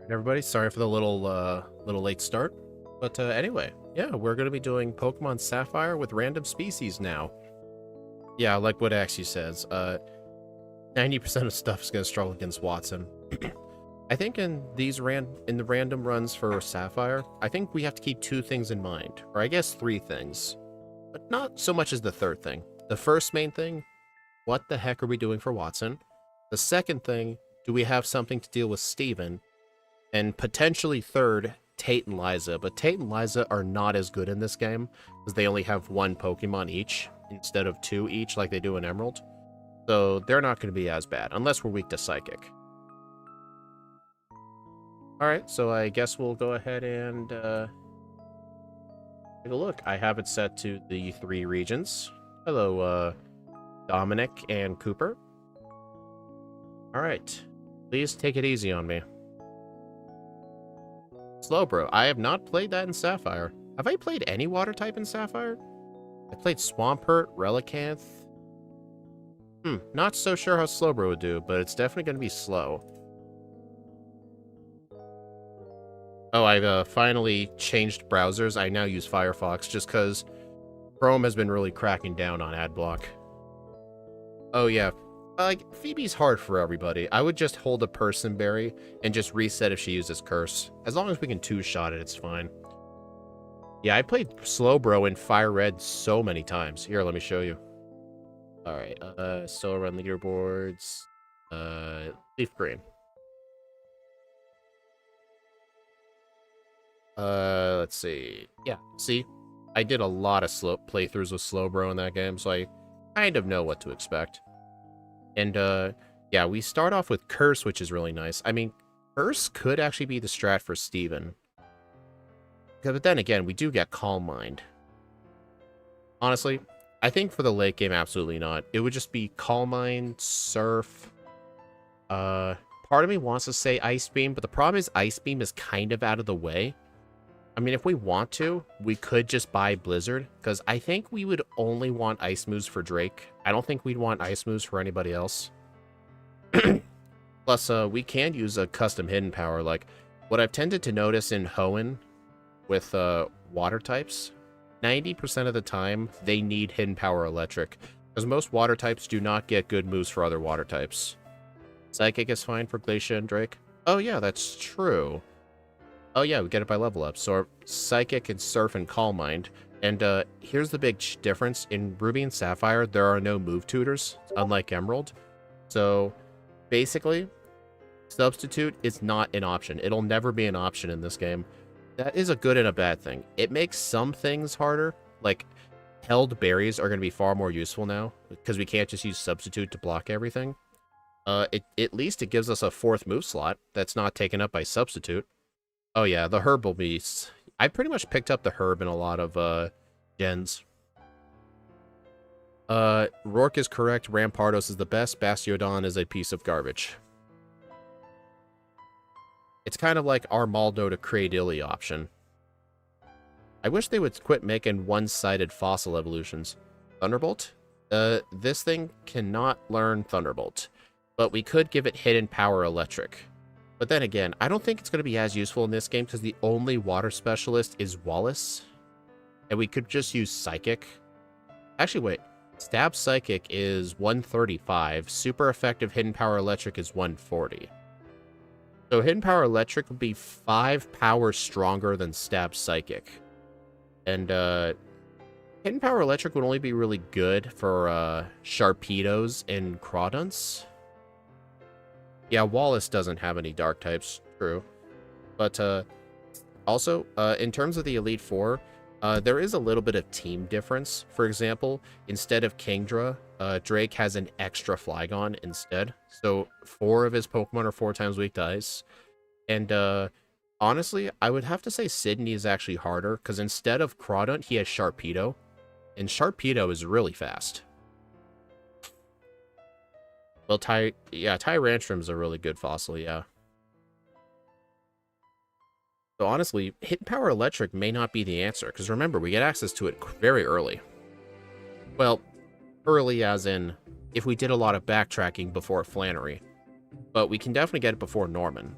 Everybody, sorry for the little late start. But anyway, yeah, we're going to be doing Pokemon Sapphire with random species now. Yeah, like what Axie says, 90% of stuff is going to struggle against Watson. I think in the random runs for Sapphire, I think we have to keep two things in mind, or I guess three things, but not so much as the third thing. The first main thing, what the heck are we doing for Watson? The second thing, do we have something to deal with Steven? And potentially third, Tate and Liza. But Tate and Liza are not as good in this game, because they only have one Pokemon each, instead of two each like they do in Emerald. So they're not going to be as bad, unless we're weak to Psychic. Alright, so I guess we'll go ahead and take a look. I have it set to the 3 regions. Hello, Dominic and Cooper. Alright, please take it easy on me. Slowbro, I have not played that in Sapphire. Have I played any water type in Sapphire? I played Swampert, Relicanth. Not so sure how Slowbro would do, but it's definitely going to be slow. Oh, I've finally changed browsers. I now use Firefox just because Chrome has been really cracking down on ad block. Oh yeah, like, Phoebe's hard for everybody. I would just hold a Person Berry and just reset if she uses Curse. As long as we can two-shot it, it's fine. Yeah, I played Slowbro in Fire Red so many times. Here, let me show you. Alright, so run leaderboards. Leaf Green. Let's see. Yeah, see? I did a lot of playthroughs with Slowbro in that game, so I kind of know what to expect. And, yeah, we start off with Curse, which is really nice. I mean, Curse could actually be the strat for Steven. But then again, we do get Calm Mind. Honestly, I think for the late game, absolutely not. It would just be Calm Mind, Surf. Part of me wants to say Ice Beam, but the problem is Ice Beam is kind of out of the way. I mean, if we want to, we could just buy Blizzard, because I think we would only want Ice moves for Drake. I don't think we'd want Ice moves for anybody else. Plus, we can use a custom hidden power. Like, what I've tended to notice in Hoenn with water types, 90% of the time, they need hidden power electric, because most water types do not get good moves for other water types. Psychic is fine for Glacia and Drake. Oh yeah, that's true. Oh yeah, we get it by level up. So Psychic and Surf and Calm Mind. And here's the big difference. In Ruby and Sapphire, there are no move tutors, unlike Emerald. So basically, Substitute is not an option. It'll never be an option in this game. That is a good and a bad thing. It makes some things harder. Like, held berries are going to be far more useful now, because we can't just use Substitute to block everything. At least it gives us a 4th move slot that's not taken up by Substitute. Oh yeah, the Herb will be... I pretty much picked up the Herb in a lot of gens. Rourke is correct. Rampardos is the best. Bastiodon is a piece of garbage. It's kind of like our Maldo to Cradily option. I wish they would quit making one-sided fossil evolutions. Thunderbolt? This thing cannot learn Thunderbolt, but we could give it Hidden Power Electric. But then again, I don't think it's going to be as useful in this game because the only water specialist is Wallace. And we could just use Psychic. Actually, wait. Stab Psychic is 135. Super effective Hidden Power Electric is 140. So Hidden Power Electric would be 5 power stronger than Stab Psychic. And Hidden Power Electric would only be really good for Sharpedos and Crawdunts. Yeah, Wallace doesn't have any dark types, true. But also, in terms of the Elite Four, there is a little bit of team difference. For example, instead of Kingdra, Drake has an extra Flygon instead. So 4 of his Pokemon are 4 times weak to Ice. And honestly, I would have to say Sydney is actually harder, because instead of Crawdunt, he has Sharpedo. And Sharpedo is really fast. Well, Tyrantrum's a really good fossil, yeah. So honestly, Hidden Power Electric may not be the answer, because remember, we get access to it very early. Well, early as in, if we did a lot of backtracking before Flannery. But we can definitely get it before Norman.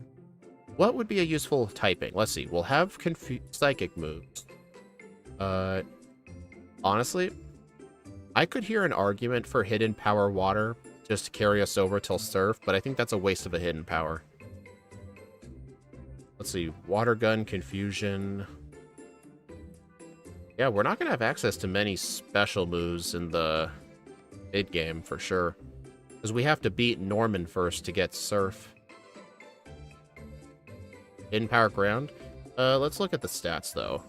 what would be a useful typing? Let's see. We'll have psychic moves. Honestly, I could hear an argument for hidden power water just to carry us over till surf, but I think that's a waste of a hidden power. Let's see. Water gun, confusion. Yeah, we're not going to have access to many special moves in the mid-game for sure. Because we have to beat Norman first to get surf. Hidden power ground. Let's look at the stats, though.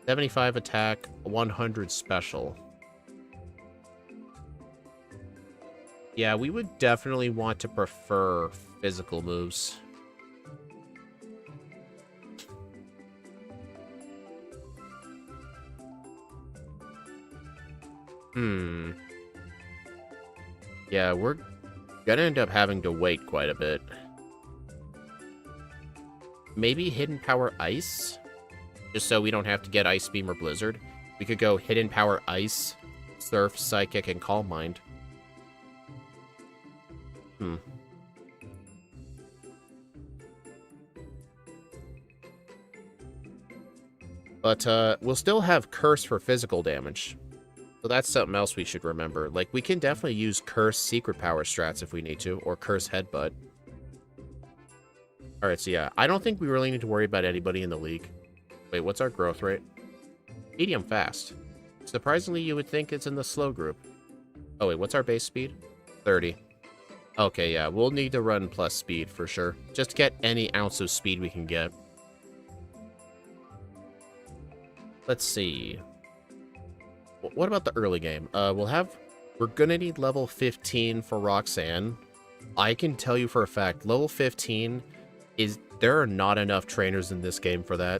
75 attack, 100 special. Yeah, we would definitely want to prefer physical moves. Yeah, we're gonna end up having to wait quite a bit. Maybe Hidden Power Ice? Just so we don't have to get Ice Beam or Blizzard. We could go Hidden Power Ice, Surf, Psychic, and Calm Mind. But, we'll still have Curse for physical damage. So that's something else we should remember. Like, we can definitely use Curse Secret Power strats if we need to, or Curse Headbutt. Alright, so yeah, I don't think we really need to worry about anybody in the league. Wait, what's our growth rate? Medium fast. Surprisingly, you would think it's in the slow group. Oh wait, what's our base speed? 30. Okay, yeah, we'll need to run plus speed for sure. Just to get any ounce of speed we can get. Let's see. What about the early game? We're gonna need level 15 for Roxanne. I can tell you for a fact, level 15 there are not enough trainers in this game for that.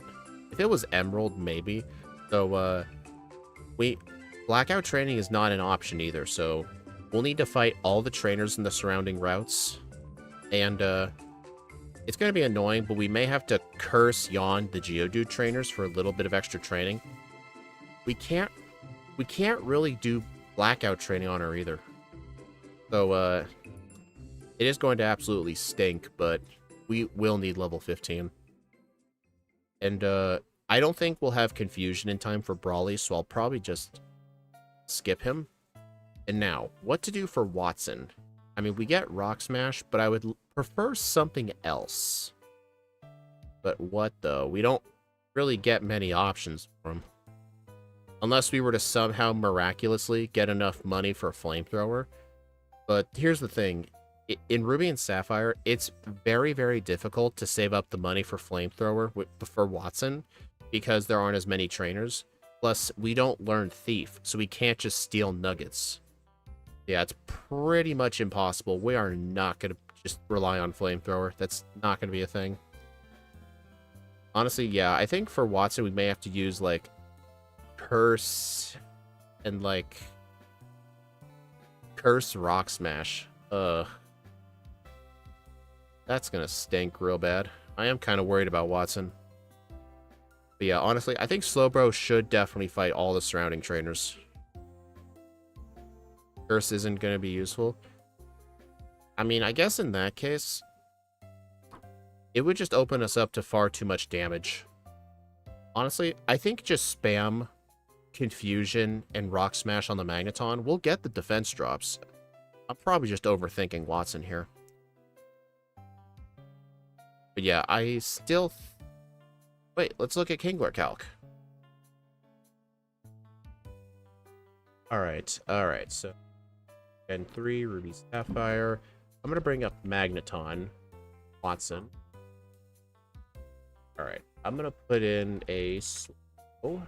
If it was Emerald, maybe. So, Blackout training is not an option either, so we'll need to fight all the trainers in the surrounding routes. And, it's gonna be annoying, but we may have to curse Yawn, the Geodude trainers, for a little bit of extra training. We can't really do Blackout training on her either. So, it is going to absolutely stink, but we will need level 15. And, I don't think we'll have Confusion in time for Brawly, so I'll probably just skip him. And now, what to do for Watson? I mean, we get Rock Smash, but I would prefer something else. But what, though? We don't really get many options for him. Unless we were to somehow miraculously get enough money for a Flamethrower. But here's the thing. In Ruby and Sapphire, it's very, very difficult to save up the money for Flamethrower for Watson, because there aren't as many trainers. Plus, we don't learn Thief, so we can't just steal nuggets. Yeah, it's pretty much impossible. We are not going to just rely on Flamethrower. That's not going to be a thing. Honestly, yeah, I think for Watson, we may have to use, like, Curse and, like, Curse Rock Smash. That's gonna stink real bad. I am kind of worried about Watson. But yeah, honestly, I think Slowbro should definitely fight all the surrounding trainers. Curse isn't gonna be useful. I mean, I guess in that case, it would just open us up to far too much damage. Honestly, I think just spam Confusion and Rock Smash on the Magneton will get the defense drops. I'm probably just overthinking Watson here. But yeah, I still... Wait, let's look at Kingler Calc. Alright, so... Gen 3, Ruby Sapphire. I'm gonna bring up Magneton. Watson. Alright, I'm gonna put in a slow.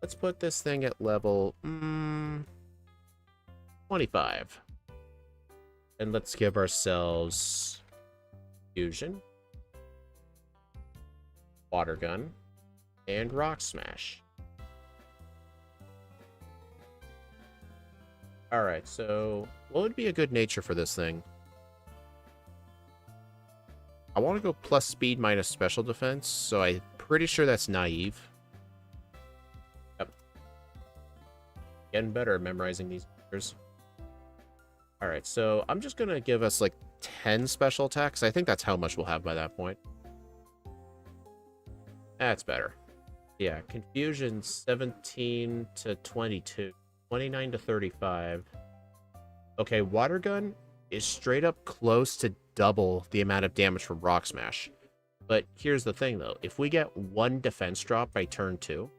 Let's put this thing at level 25. And let's give ourselves Fusion, Water Gun, and Rock Smash. Alright, so what would be a good nature for this thing? I want to go plus speed minus special defense, so I'm pretty sure that's naive. Yep. Getting better at memorizing these numbers. Alright, so I'm just going to give us, like, 10 special attacks. I think that's how much we'll have by that point. That's better. Yeah, Confusion 17 to 22. 29 to 35. Okay, Water Gun is straight up close to double the amount of damage from Rock Smash. But here's the thing, though. If we get 1 defense drop by turn 2...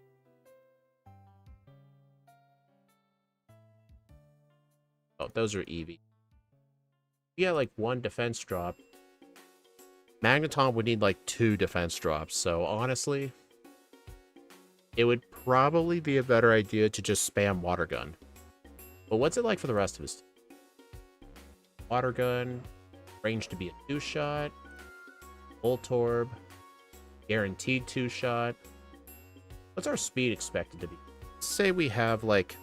Oh, those are Eevee. You get like 1 defense drop. Magneton would need like 2 defense drops. So honestly, it would probably be a better idea to just spam Water Gun. But what's it like for the rest of us? Water Gun, range to be a 2-shot. Voltorb, guaranteed 2-shot. What's our speed expected to be? Say we have like...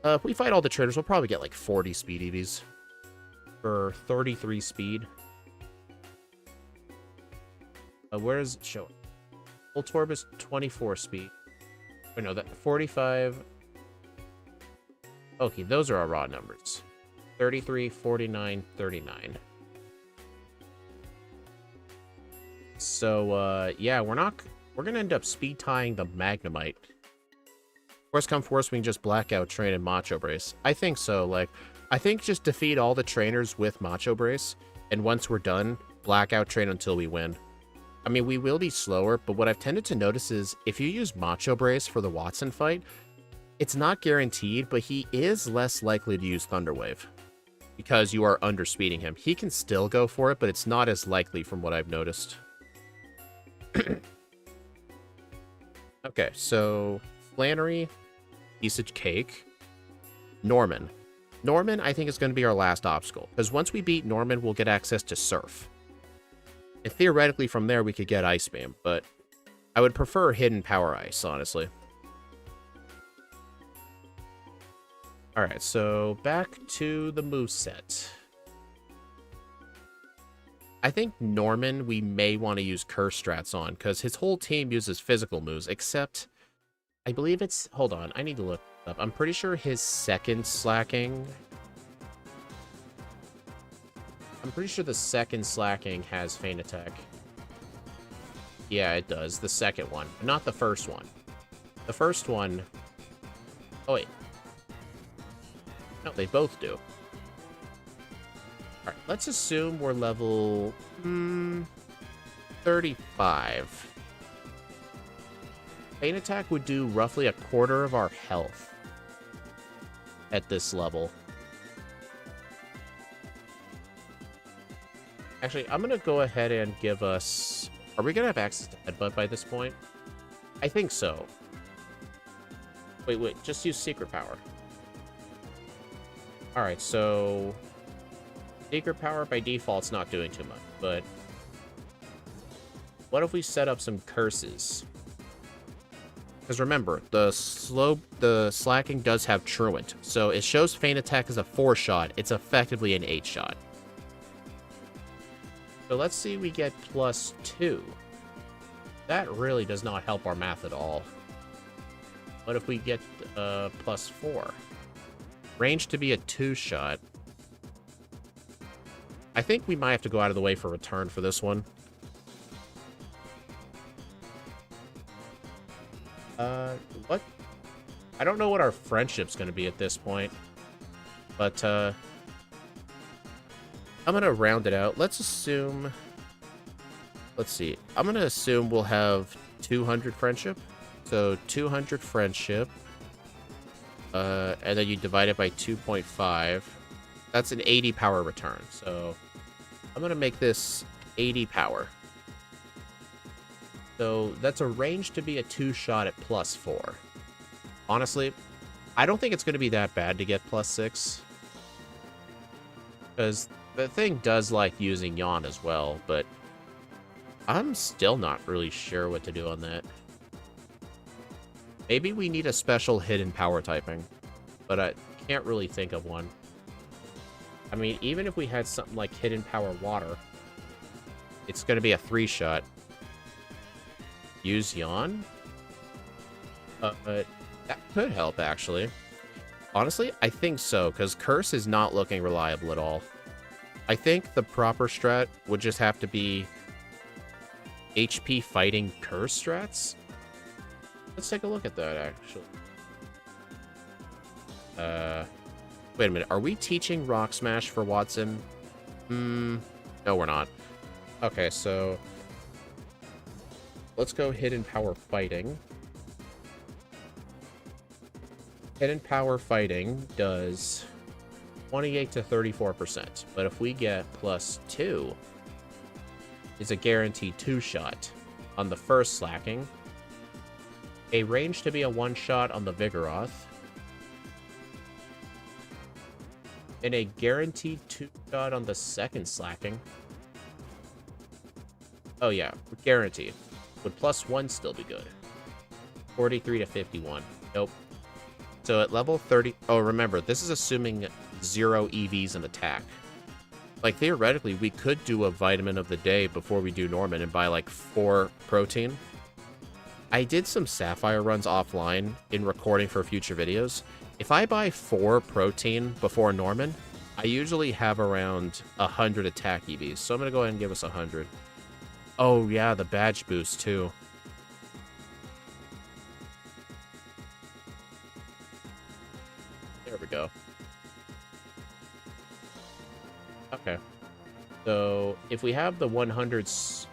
if we fight all the trainers, we'll probably get like 40 speed EVs. For 33 speed. Where is it showing? Voltorb is 24 speed. Wait, no, that 45... Okay, those are our raw numbers. 33, 49, 39. So, yeah, we're gonna end up speed tying the Magnemite. Worst come force, we can just Blackout Train and Macho Brace. I think so. Like, I think just defeat all the trainers with Macho Brace, and once we're done, Blackout Train until we win. I mean, we will be slower, but what I've tended to notice is if you use Macho Brace for the Watson fight, it's not guaranteed, but he is less likely to use Thunder Wave because you are underspeeding him. He can still go for it, but it's not as likely from what I've noticed. Okay, so Flannery, piece of cake. Norman. Norman, I think, is going to be our last obstacle, because once we beat Norman, we'll get access to Surf. And theoretically, from there, we could get Ice Beam, but I would prefer Hidden Power Ice, honestly. Alright, so back to the moveset. I think Norman, we may want to use Curse Strats on, because his whole team uses physical moves, except... I believe it's... Hold on, I need to look up. I'm pretty sure his second slacking... I'm pretty sure the second slacking has Feint Attack. Yeah, it does. The second one. But not the first one. The first one... Oh, wait. No, they both do. Alright, let's assume we're level... 35. Feint Attack would do roughly a quarter of our health at this level. Actually, I'm going to go ahead and give us... Are we going to have access to Headbutt by this point? I think so. Wait, just use Secret Power. Alright, so... Secret Power by default's not doing too much, but... What if we set up some curses? Because remember, the slacking does have Truant, so it shows Feint Attack as a 4-shot. It's effectively an 8-shot. So let's see, we get +2. That really does not help our math at all. What if we get +4? Range to be a 2-shot. I think we might have to go out of the way for return for this one. What? I don't know what our friendship's going to be at this point. But, I'm going to round it out. Let's assume... Let's see. I'm going to assume we'll have 200 friendship. So, 200 friendship. And then you divide it by 2.5. That's an 80 power return. So, I'm going to make this 80 power. So, that's a range to be a 2-shot at +4. Honestly, I don't think it's going to be that bad to get +6. Because the thing does like using Yawn as well, but I'm still not really sure what to do on that. Maybe we need a special hidden power typing, but I can't really think of one. I mean, even if we had something like Hidden Power Water, it's going to be a 3-shot. Use Yawn? That could help, actually. Honestly, I think so, because Curse is not looking reliable at all. I think the proper strat would just have to be HP fighting curse strats. Let's take a look at that, actually. Wait a minute. Are we teaching Rock Smash for Watson? No, we're not. Okay, so let's go Hidden Power Fighting. Hidden Power Fighting does 28 to 34%, but if we get +2, it's a guaranteed 2-shot on the first slacking, a range to be a 1-shot on the Vigoroth, and a guaranteed 2-shot on the second slacking. Oh yeah, guaranteed. Would +1 still be good? 43 to 51. Nope. So at level 30... Oh, remember, this is assuming 0 EVs in attack. Like, theoretically, we could do a vitamin of the day before we do Norman and buy, like, 4 protein. I did some Sapphire runs offline in recording for future videos. If I buy 4 protein before Norman, I usually have around 100 attack EVs. So I'm going to go ahead and give us 100. Oh, yeah, the badge boost, too. There we go. Okay. So, if we have the 100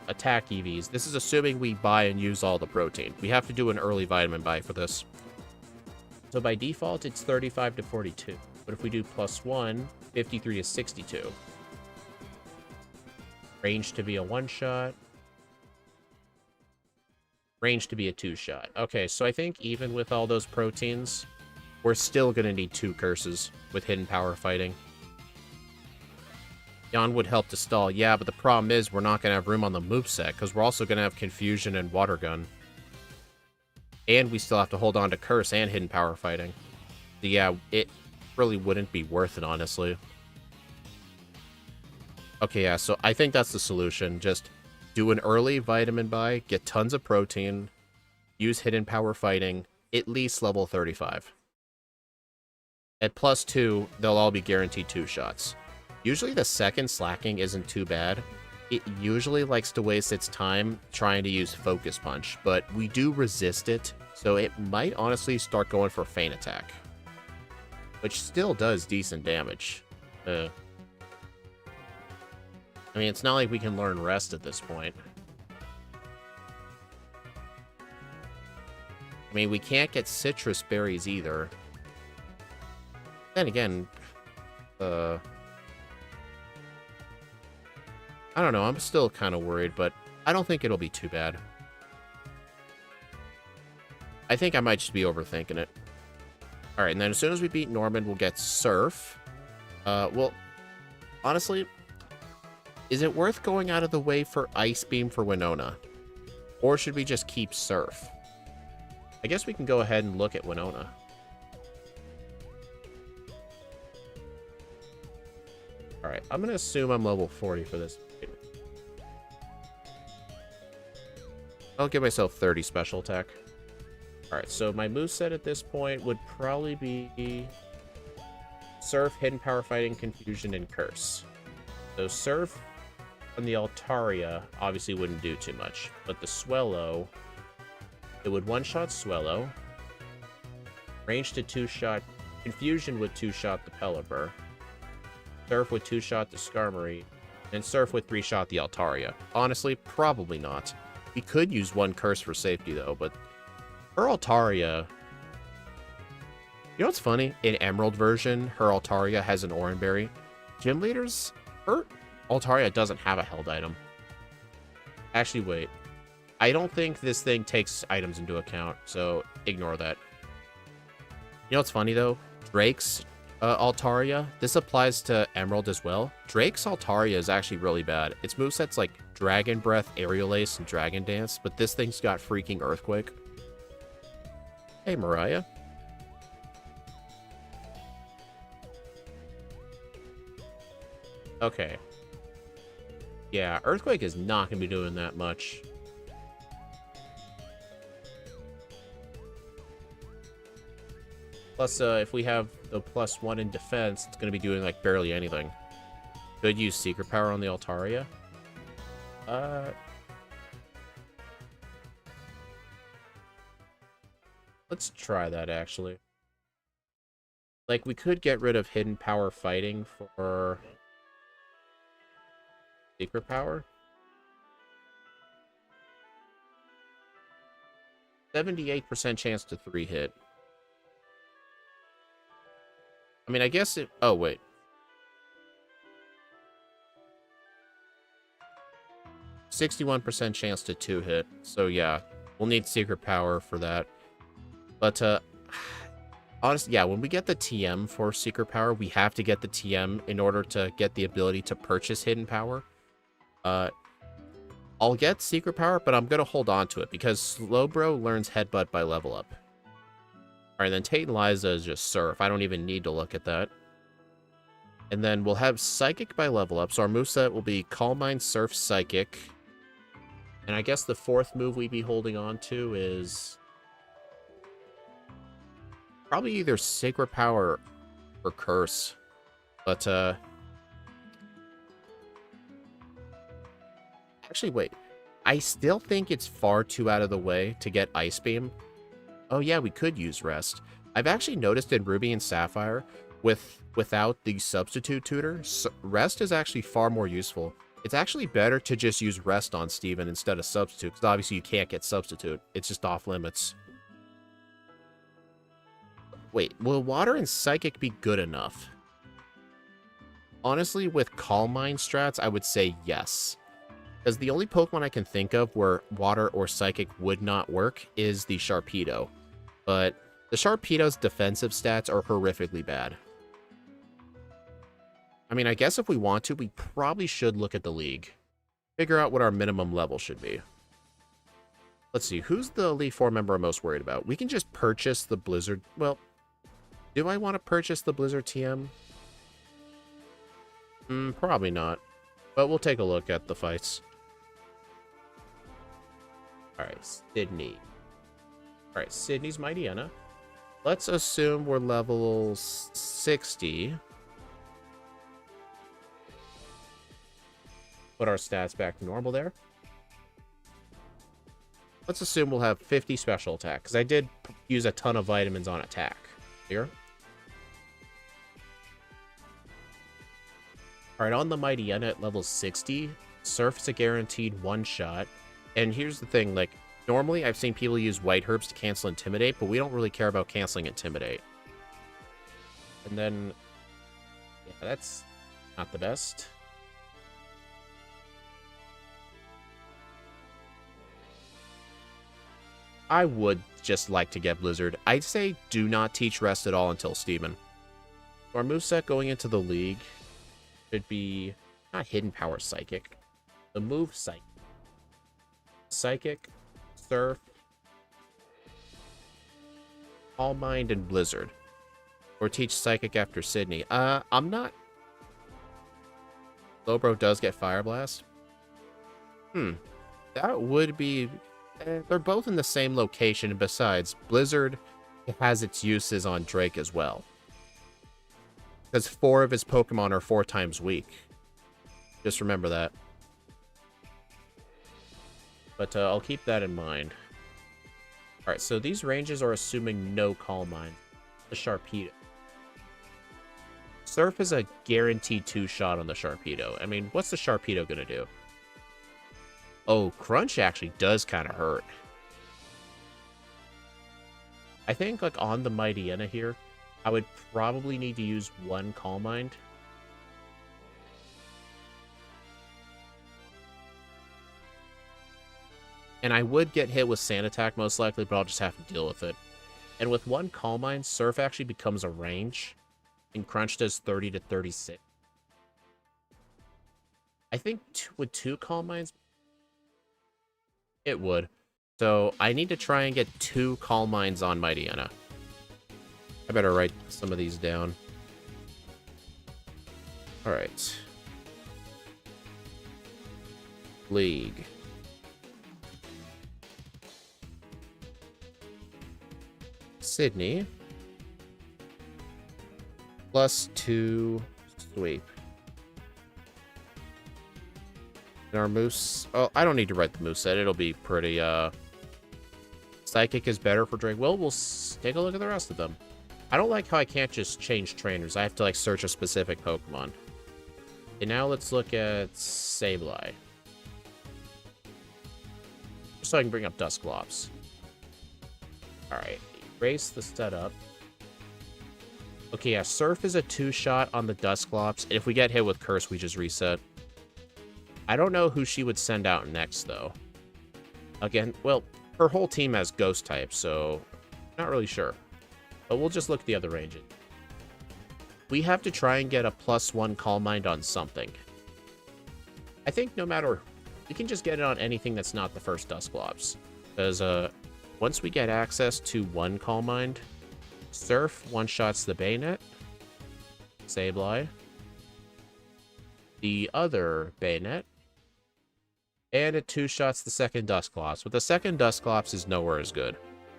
attack EVs, this is assuming we buy and use all the protein. We have to do an early vitamin buy for this. So by default, it's 35 to 42. But if we do +1, 53 to 62. Range to be a 1-shot. Range to be a 2-shot. Okay, so I think even with all those proteins, we're still going to need 2 curses with Hidden Power Fighting. Yon would help to stall. Yeah, but the problem is we're not going to have room on the moveset, because we're also going to have Confusion and Water Gun. And we still have to hold on to Curse and Hidden Power Fighting. So yeah, it really wouldn't be worth it, honestly. Okay, yeah, so I think that's the solution. Just do an early vitamin buy, get tons of protein, use Hidden Power Fighting, at least level 35. At +2, they'll all be guaranteed 2 shots. Usually the second slacking isn't too bad. It usually likes to waste its time trying to use Focus Punch, but we do resist it, so it might honestly start going for Feint Attack. Which still does decent damage. I mean, it's not like we can learn Rest at this point. I mean, we can't get Citrus Berries either. Then again, I don't know, I'm still kind of worried, but I don't think it'll be too bad. I think I might just be overthinking it. Alright, and then as soon as we beat Norman, we'll get Surf. Well, honestly, is it worth going out of the way for Ice Beam for Winona? Or should we just keep Surf? I guess we can go ahead and look at Winona. Alright, I'm going to assume I'm level 40 for this. I'll give myself 30 special attack. Alright, so my moveset at this point would probably be Surf, Hidden Power Fighting, Confusion, and Curse. So Surf on the Altaria obviously wouldn't do too much, but the Swellow, it would one-shot Swellow, range to 2-shot, Confusion would 2-shot the Pelipper, Surf would 2-shot the Skarmory, and Surf would 3-shot the Altaria. Honestly, probably not. We could use one Curse for safety, though, but her Altaria... You know what's funny? In Emerald version, her Altaria has an Oran Berry. Gym Leaders, her Altaria doesn't have a held item. Actually, wait. I don't think this thing takes items into account, so ignore that. You know what's funny, though? Drake's Altaria, this applies to Emerald as well. Drake's Altaria is actually really bad. Its moveset's like Dragon Breath, Aerial Ace, and Dragon Dance, but this thing's got freaking Earthquake. Hey, Mariah. Okay. Yeah, Earthquake is not going to be doing that much. Plus, if we have the +1 in defense, it's going to be doing, like, barely anything. Could use Secret Power on the Altaria. Let's try that, actually. Like, we could get rid of Hidden Power Fighting for Secret Power. 78% chance to 3-hit. I mean, I guess it... Oh, wait. 61% chance to 2-hit. So, yeah. We'll need Secret Power for that. But, honestly, yeah, when we get the TM for Secret Power, we have to get the TM in order to get the ability to purchase Hidden Power. I'll get Secret Power, but I'm going to hold on to it because Slowbro learns Headbutt by level up. Alright, then Tate and Liza is just Surf. I don't even need to look at that. And then we'll have Psychic by level up, so our moveset will be Calm Mind, Surf, Psychic. And I guess the fourth move we'd be holding on to is... probably either Sacred Power or Curse. But, actually, wait. I still think it's far too out of the way to get Ice Beam. Oh, yeah, we could use Rest. I've actually noticed in Ruby and Sapphire, without the Substitute Tutor, Rest is actually far more useful. It's actually better to just use Rest on Steven instead of Substitute, because obviously you can't get Substitute. It's just off limits. Wait, will Water and Psychic be good enough? Honestly, with Calm Mind strats, I would say yes. Because the only Pokemon I can think of where Water or Psychic would not work is the Sharpedo. But the Sharpedo's defensive stats are horrifically bad. I mean, I guess if we want to, we probably should look at the league. Figure out what our minimum level should be. Let's see, who's the Elite Four member I'm most worried about? We can just purchase the Blizzard... Well, do I want to purchase the Blizzard TM? Probably not. But we'll take a look at the fights. Alright, Sydney. Alright, Sydney's Mightyena. Let's assume we're level 60. Put our stats back to normal there. Let's assume we'll have 50 special attack, because I did use a ton of vitamins on attack. Here. Alright, on the Mightyena at level 60, Surf is a guaranteed one-shot. And here's the thing, like, normally I've seen people use White Herbs to cancel Intimidate, but we don't really care about canceling Intimidate. And then, yeah, that's not the best. I would just like to get Blizzard. I'd say do not teach Rest at all until Steven. So our moveset going into the league should be not Hidden Power Psychic. The move Psychic. Psychic, Surf, Calm Mind, and Blizzard. Or teach Psychic after Sydney. I'm not... Slowbro does get Fire Blast. That would be... they're both in the same location, and besides, Blizzard has its uses on Drake as well. Because 4 of his Pokemon are 4 times weak. Just remember that. But I'll keep that in mind. Alright, so these ranges are assuming no Calm Mind. The Sharpedo. Surf is a guaranteed 2-shot on the Sharpedo. I mean, what's the Sharpedo gonna do? Oh, Crunch actually does kind of hurt. I think, like, on the Mightyena here, I would probably need to use 1 Calm Mind. And I would get hit with Sand Attack most likely, but I'll just have to deal with it. And with 1 Calm Mind, Surf actually becomes a range, and Crunch does 30 to 36. I think with 2 Calm Minds, it would. So I need to try and get 2 Calm Minds on Mightyena. I better write some of these down. Alright. League. Sydney. +2 sweep. Our moose... Oh, I don't need to write the moveset. It'll be pretty, Psychic is better for Drake. Well, we'll take a look at the rest of them. I don't like how I can't just change trainers. I have to, like, search a specific Pokemon. Okay, now let's look at Sableye. Just so I can bring up Dusclops. Alright, erase the setup. Okay, yeah, Surf is a 2-shot on the Dusclops, and if we get hit with Curse, we just reset. I don't know who she would send out next, though. Again, well, her whole team has Ghost type, so not really sure. But we'll just look at the other ranges. We have to try and get a +1 Calm Mind on something. I think no matter... We can just get it on anything that's not the first Dusclops. Because, once we get access to 1 Calm Mind, Surf one-shots the Bayonet, Sableye, the other Bayonet, and it 2-shots the second Dusclops. But the second Dusclops is nowhere as good.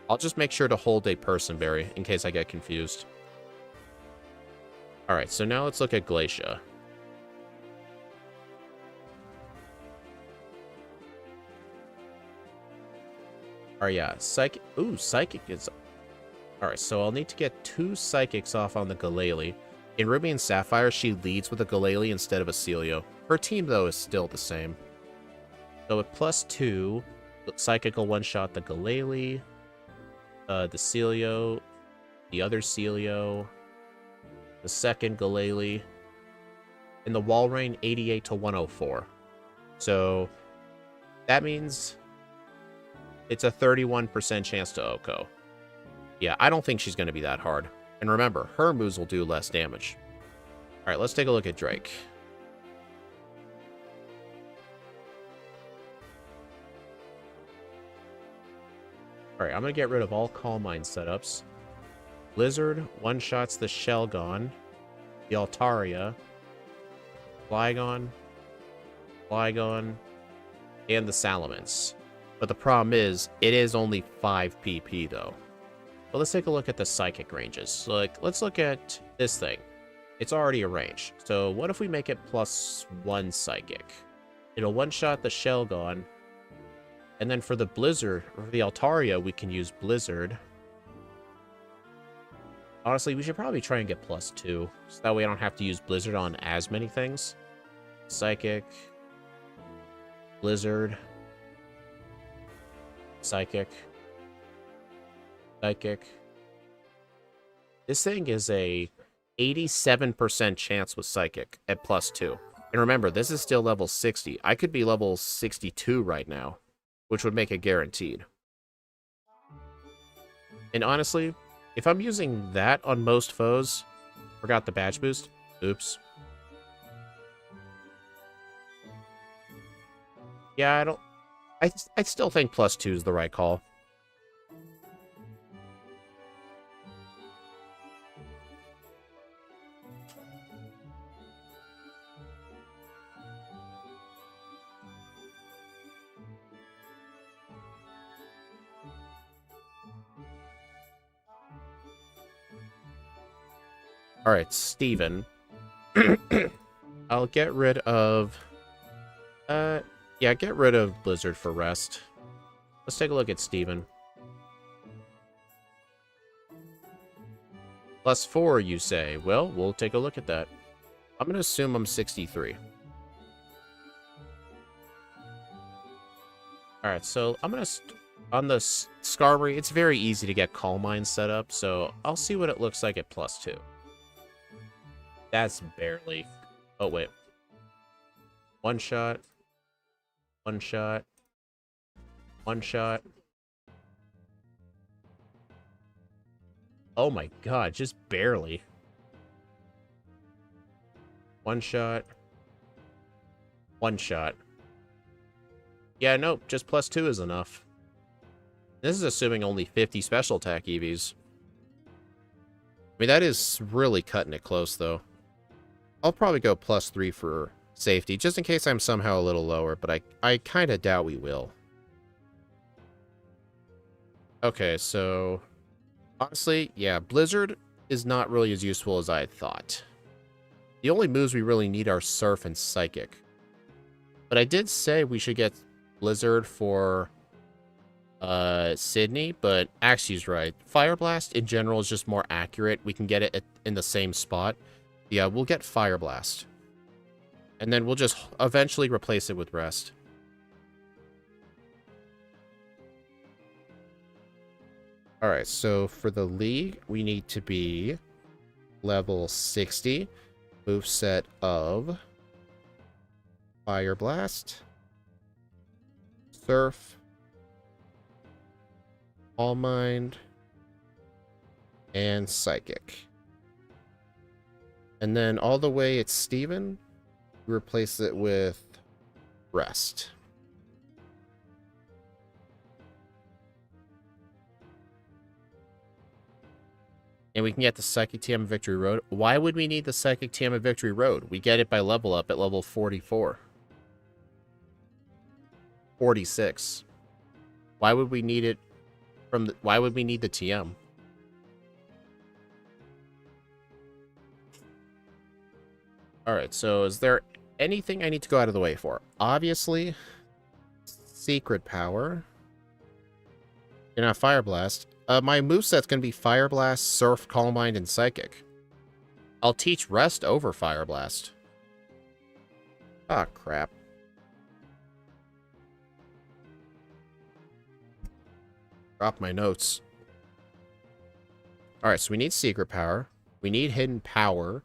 I'll just make sure to hold a Person Berry in case I get confused. Alright, so now let's look at Glacia. Alright, yeah, Psychic... Ooh, Psychic is... Alright, so I'll need to get 2 Psychics off on the Glalie. In Ruby and Sapphire, she leads with a Glalie instead of a Celio. Her team, though, is still the same. So at +2, Psychic will one-shot the Glalie, the Celio, the other Celio, the second Glalie, and the Walrein 88 to 104. So that means it's a 31% chance to OHKO. Yeah, I don't think she's going to be that hard. And remember, her moves will do less damage. Alright, let's take a look at Drake. Alright, I'm going to get rid of all Calm Mind setups. Blizzard one-shots the Shelgon, the Altaria, Flygon, and the Salamence. But the problem is, it is only 5 PP, though. But let's take a look at the Psychic ranges. So, like, let's look at this thing. It's already a range. So what if we make it +1 Psychic? It'll one-shot the Shelgon. And then for the Blizzard, or the Altaria, we can use Blizzard. Honestly, we should probably try and get +2. So that way I don't have to use Blizzard on as many things. Psychic. Blizzard. Psychic. Psychic. This thing is a 87% chance with Psychic at +2. And remember, this is still level 60. I could be level 62 right now, which would make it guaranteed. And honestly, if I'm using that on most foes... Forgot the badge boost. Oops. Yeah, I don't... I still think +2 is the right call. Alright, Steven. I'll get rid of... yeah, get rid of Blizzard for rest. Let's take a look at Steven. +4, you say? Well, we'll take a look at that. I'm going to assume I'm 63. Alright, so I'm going to... On the Skarmory, it's very easy to get Calm Mind set up, so I'll see what it looks like at +2. That's barely... Oh, wait. One shot. One shot. One shot. Oh my god, just barely. One shot. One shot. Yeah, nope, just +2 is enough. This is assuming only 50 special attack EVs. I mean, that is really cutting it close, though. I'll probably go +3 for safety, just in case I'm somehow a little lower, but I kind of doubt we will. Okay, so... Honestly, yeah, Blizzard is not really as useful as I had thought. The only moves we really need are Surf and Psychic. But I did say we should get Blizzard for Sydney, but Axie's right. Fire Blast in general is just more accurate. We can get it in the same spot. Yeah, we'll get Fire Blast. And then we'll just eventually replace it with Rest. Alright, so for the League, we need to be level 60. Moveset of Fire Blast, Surf, All Mind, and Psychic. And then all the way it's Steven, we replace it with Rest. And we can get the Psychic TM at Victory Road. Why would we need the Psychic TM at Victory Road? We get it by level up at level 44. 46. Why would we need it from the... Why would we need the TM? Alright, so is there anything I need to go out of the way for? Obviously, Secret Power. You're not Fire Blast. My moveset's going to be Fire Blast, Surf, Calm Mind, and Psychic. I'll teach Rest over Fire Blast. Ah, crap. Drop my notes. Alright, so we need Secret Power. We need Hidden Power.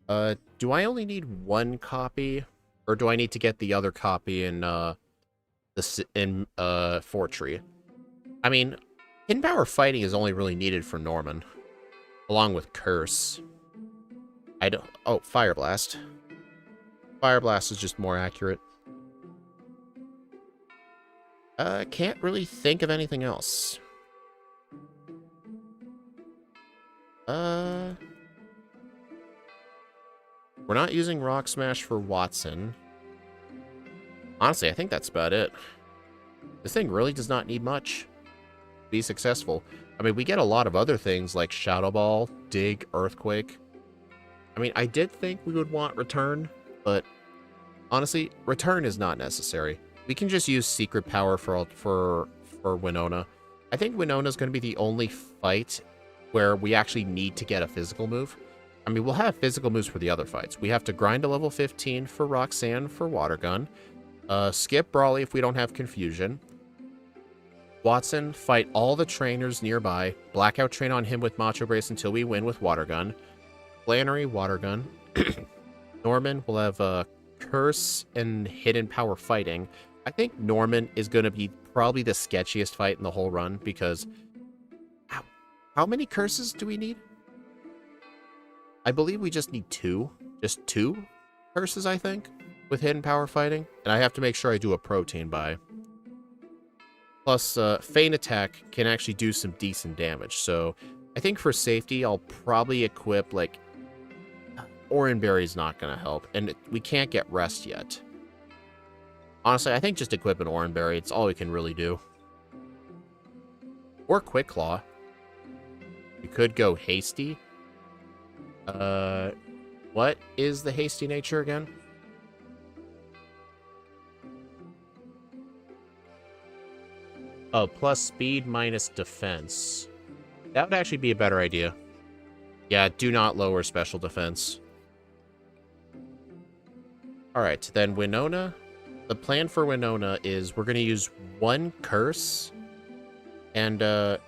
Do I only need one copy? Or do I need to get the other copy in, Fortree? I mean... Hidden Power Fighting is only really needed for Norman. Along with Curse. I don't... Oh, Fire Blast. Fire Blast is just more accurate. Can't really think of anything else. We're not using Rock Smash for Watson. Honestly, I think that's about it. This thing really does not need much be successful. I mean, we get a lot of other things like Shadow Ball, Dig, Earthquake. I mean, I did think we would want Return, but honestly, Return is not necessary. We can just use Secret Power for Winona. I think Winona's going to be the only fight where we actually need to get a physical move. I mean, we'll have physical moves for the other fights. We have to grind to level 15 for Roxanne for Water Gun. Skip Brawly if we don't have Confusion. Watson, fight all the trainers nearby. Blackout train on him with Macho Brace until we win with Water Gun. Flannery, Water Gun. Norman will have Curse and Hidden Power Fighting. I think Norman is going to be probably the sketchiest fight in the whole run because... How many curses do we need? I believe we just need 2. Just 2 curses, I think, with Hidden Power Fighting. And I have to make sure I do a protein buy. Plus, Feint Attack can actually do some decent damage. So, I think for safety, I'll probably equip, like... Oran Berry's not going to help. And we can't get Rest yet. Honestly, I think just equip an Oran Berry. It's all we can really do. Or Quick Claw. We could go Hasty. What is the Hasty nature again? Oh, plus speed minus defense. That would actually be a better idea. Yeah, do not lower special defense. Alright, then Winona. The plan for Winona is we're going to use 1 curse. And,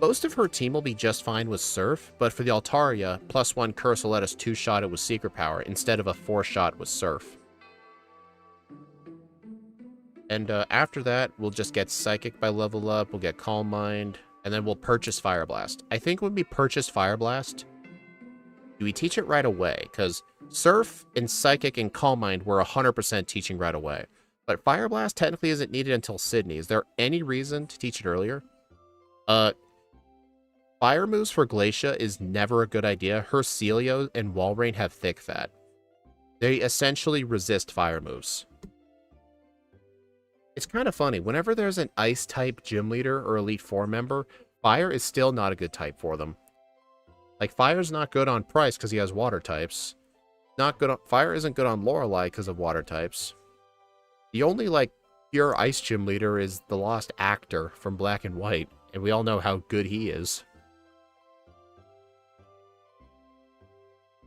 most of her team will be just fine with Surf, but for the Altaria, plus 1 curse will let us 2-shot it with Secret Power instead of a 4-shot with Surf. And after that, we'll just get Psychic by level up, we'll get Calm Mind, and then we'll purchase Fire Blast. I think when we purchase Fire Blast, do we teach it right away? Because Surf and Psychic and Calm Mind were 100% teaching right away. But Fire Blast technically isn't needed until Sydney. Is there any reason to teach it earlier? Fire moves for Glacia is never a good idea. Her Celio and Walrein have thick fat. They essentially resist fire moves. It's kind of funny. Whenever there's an Ice-type gym leader or Elite Four member, Fire is still not a good type for them. Like, Fire's not good on Price because he has Water types. Not good on... Fire isn't good on Lorelei because of Water types. The only, like, pure Ice Gym leader is the lost actor from Black and White, and we all know how good he is.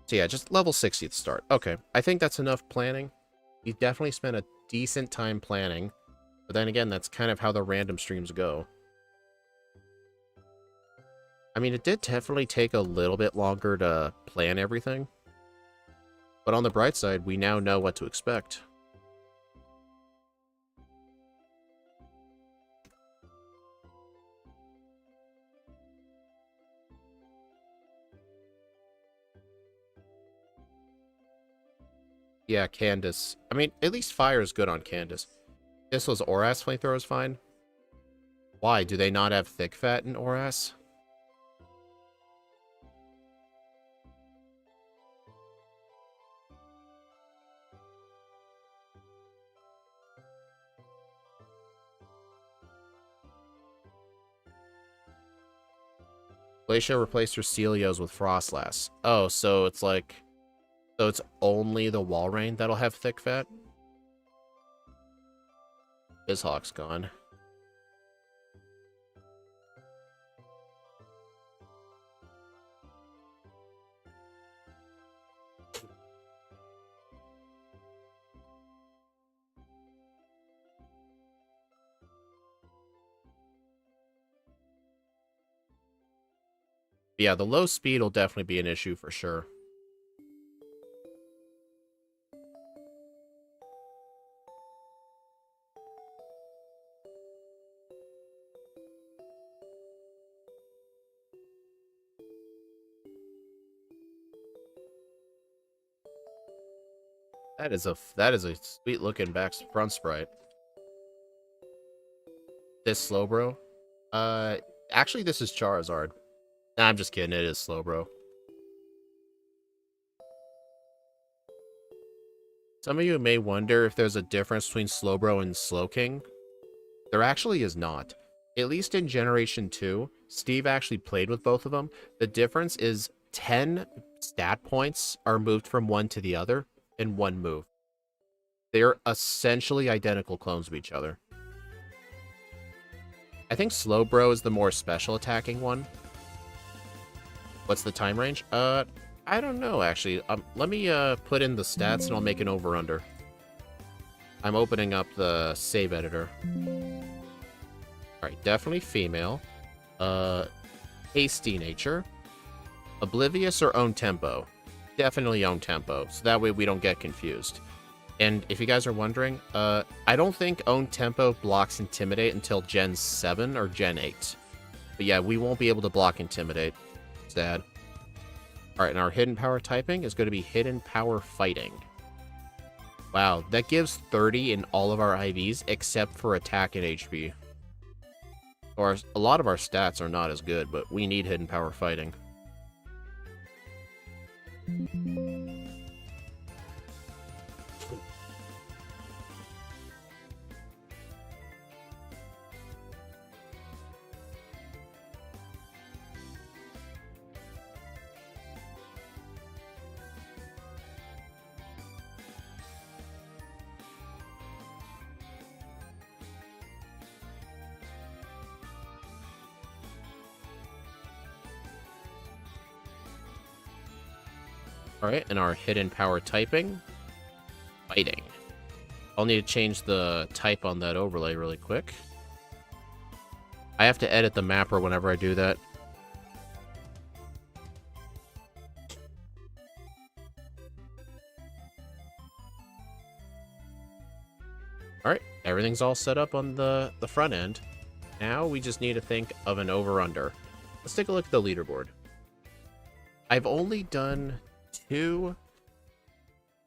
So yeah, just level 60 at the start. Okay, I think that's enough planning. We definitely spent a decent time planning, but then again, that's kind of how the random streams go. I mean, it did definitely take a little bit longer to plan everything, but on the bright side, we now know what to expect. Yeah, Candace. I mean, at least fire is good on Candace. This was Oras flamethrower is fine. Why? Do they not have thick fat in Oras? Glacia replaced her Celios with Frostlass. Oh, so it's like... So it's only the Walrein that'll have thick fat? Bizhawk's gone. Yeah, the low speed will definitely be an issue for sure. That is a sweet looking back front sprite. This Slowbro? Actually this is Charizard. Nah, I'm just kidding, it is Slowbro. Some of you may wonder if there's a difference between Slowbro and Slowking. There actually is not. At least in Generation 2, Steve actually played with both of them. The difference is 10 stat points are moved from one to the other in one move. They're essentially identical clones of each other. I think Slowbro is the more special attacking one. What's the time range? I don't know, actually. Let me put in the stats and I'll make an over-under. I'm opening up the save editor. Alright, definitely female. Hasty nature. Oblivious or own tempo? Definitely own tempo, so that way we don't get confused. And if you guys are wondering, I don't think own tempo blocks intimidate until Gen 7 or Gen 8. But yeah, we won't be able to block intimidate. Sad. Alright, and our hidden power typing is going to be hidden power fighting. Wow, that gives 30 in all of our IVs except for attack and HP. Or a lot of our stats are not as good, but we need hidden power fighting. Alright, and our hidden power typing, fighting. I'll need to change the type on that overlay really quick. I have to edit the mapper whenever I do that. Alright, everything's all set up on the front end. Now we just need to think of an over-under. Let's take a look at the leaderboard. I've only done 2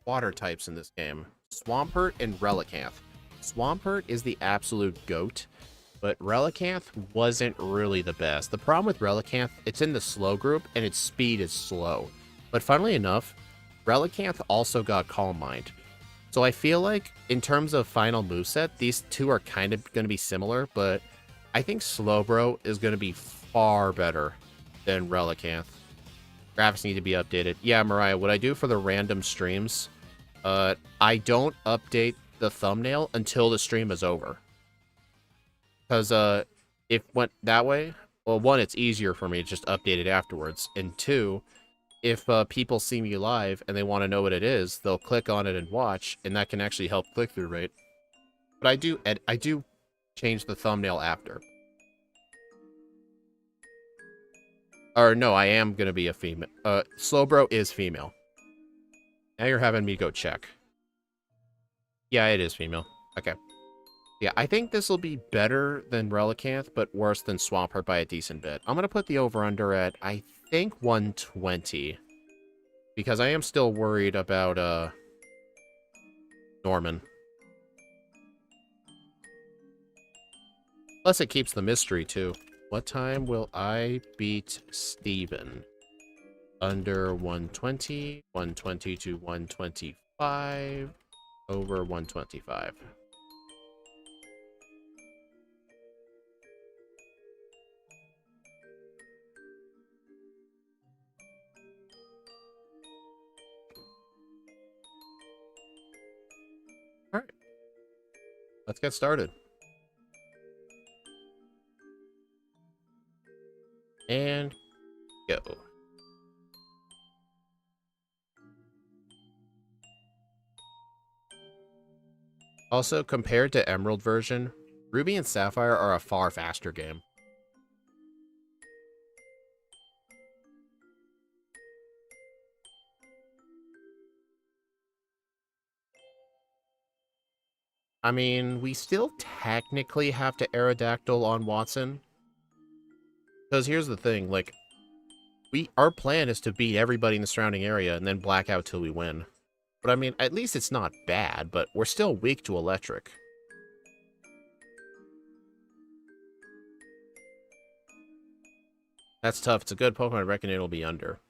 water types in this game. Swampert and Relicanth. Swampert is the absolute GOAT, but Relicanth wasn't really the best. The problem with Relicanth, it's in the slow group, and its speed is slow. But funnily enough, Relicanth also got Calm Mind. So I feel like, in terms of final moveset, these two are kind of going to be similar, but I think Slowbro is going to be far better than Relicanth. Graphics need to be updated. Yeah, Mariah, what I do for the random streams, I don't update the thumbnail until the stream is over. Because if went that way, well, one, it's easier for me to just update it afterwards. And two, if people see me live and they want to know what it is, they'll click on it and watch, and that can actually help click-through rate. But I do change the thumbnail after. Or no, I am gonna be a female. Slowbro is female. Now you're having me go check. Yeah, it is female. Okay. Yeah, I think this will be better than Relicanth, but worse than Swampert by a decent bit. I'm gonna put the over-under at, I think, 120. Because I am still worried about, Norman. Plus, it keeps the mystery, too. What time will I beat Steven? Under 120, 120 to 125, over 125. All right. Let's get started. And go. Also, compared to Emerald version, Ruby and Sapphire are a far faster game. I mean, we still technically have to Aerodactyl on Watson. Because here's the thing, like, our plan is to beat everybody in the surrounding area and then black out till we win. But I mean, at least it's not bad, but we're still weak to electric. That's tough. It's a good Pokemon. I reckon it'll be under.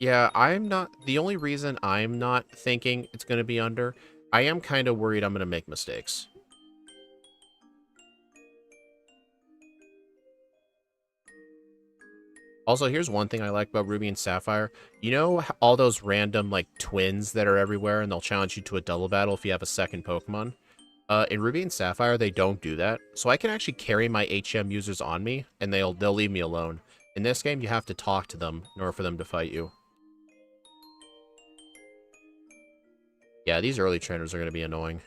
Yeah, I'm not... The only reason I'm not thinking it's going to be under, I am kind of worried I'm going to make mistakes. Also, here's one thing I like about Ruby and Sapphire. You know all those random, like, twins that are everywhere, and they'll challenge you to a double battle if you have a second Pokemon? In Ruby and Sapphire, they don't do that. So I can actually carry my HM users on me, and they'll leave me alone. In this game, you have to talk to them in order for them to fight you. Yeah, these early trainers are going to be annoying.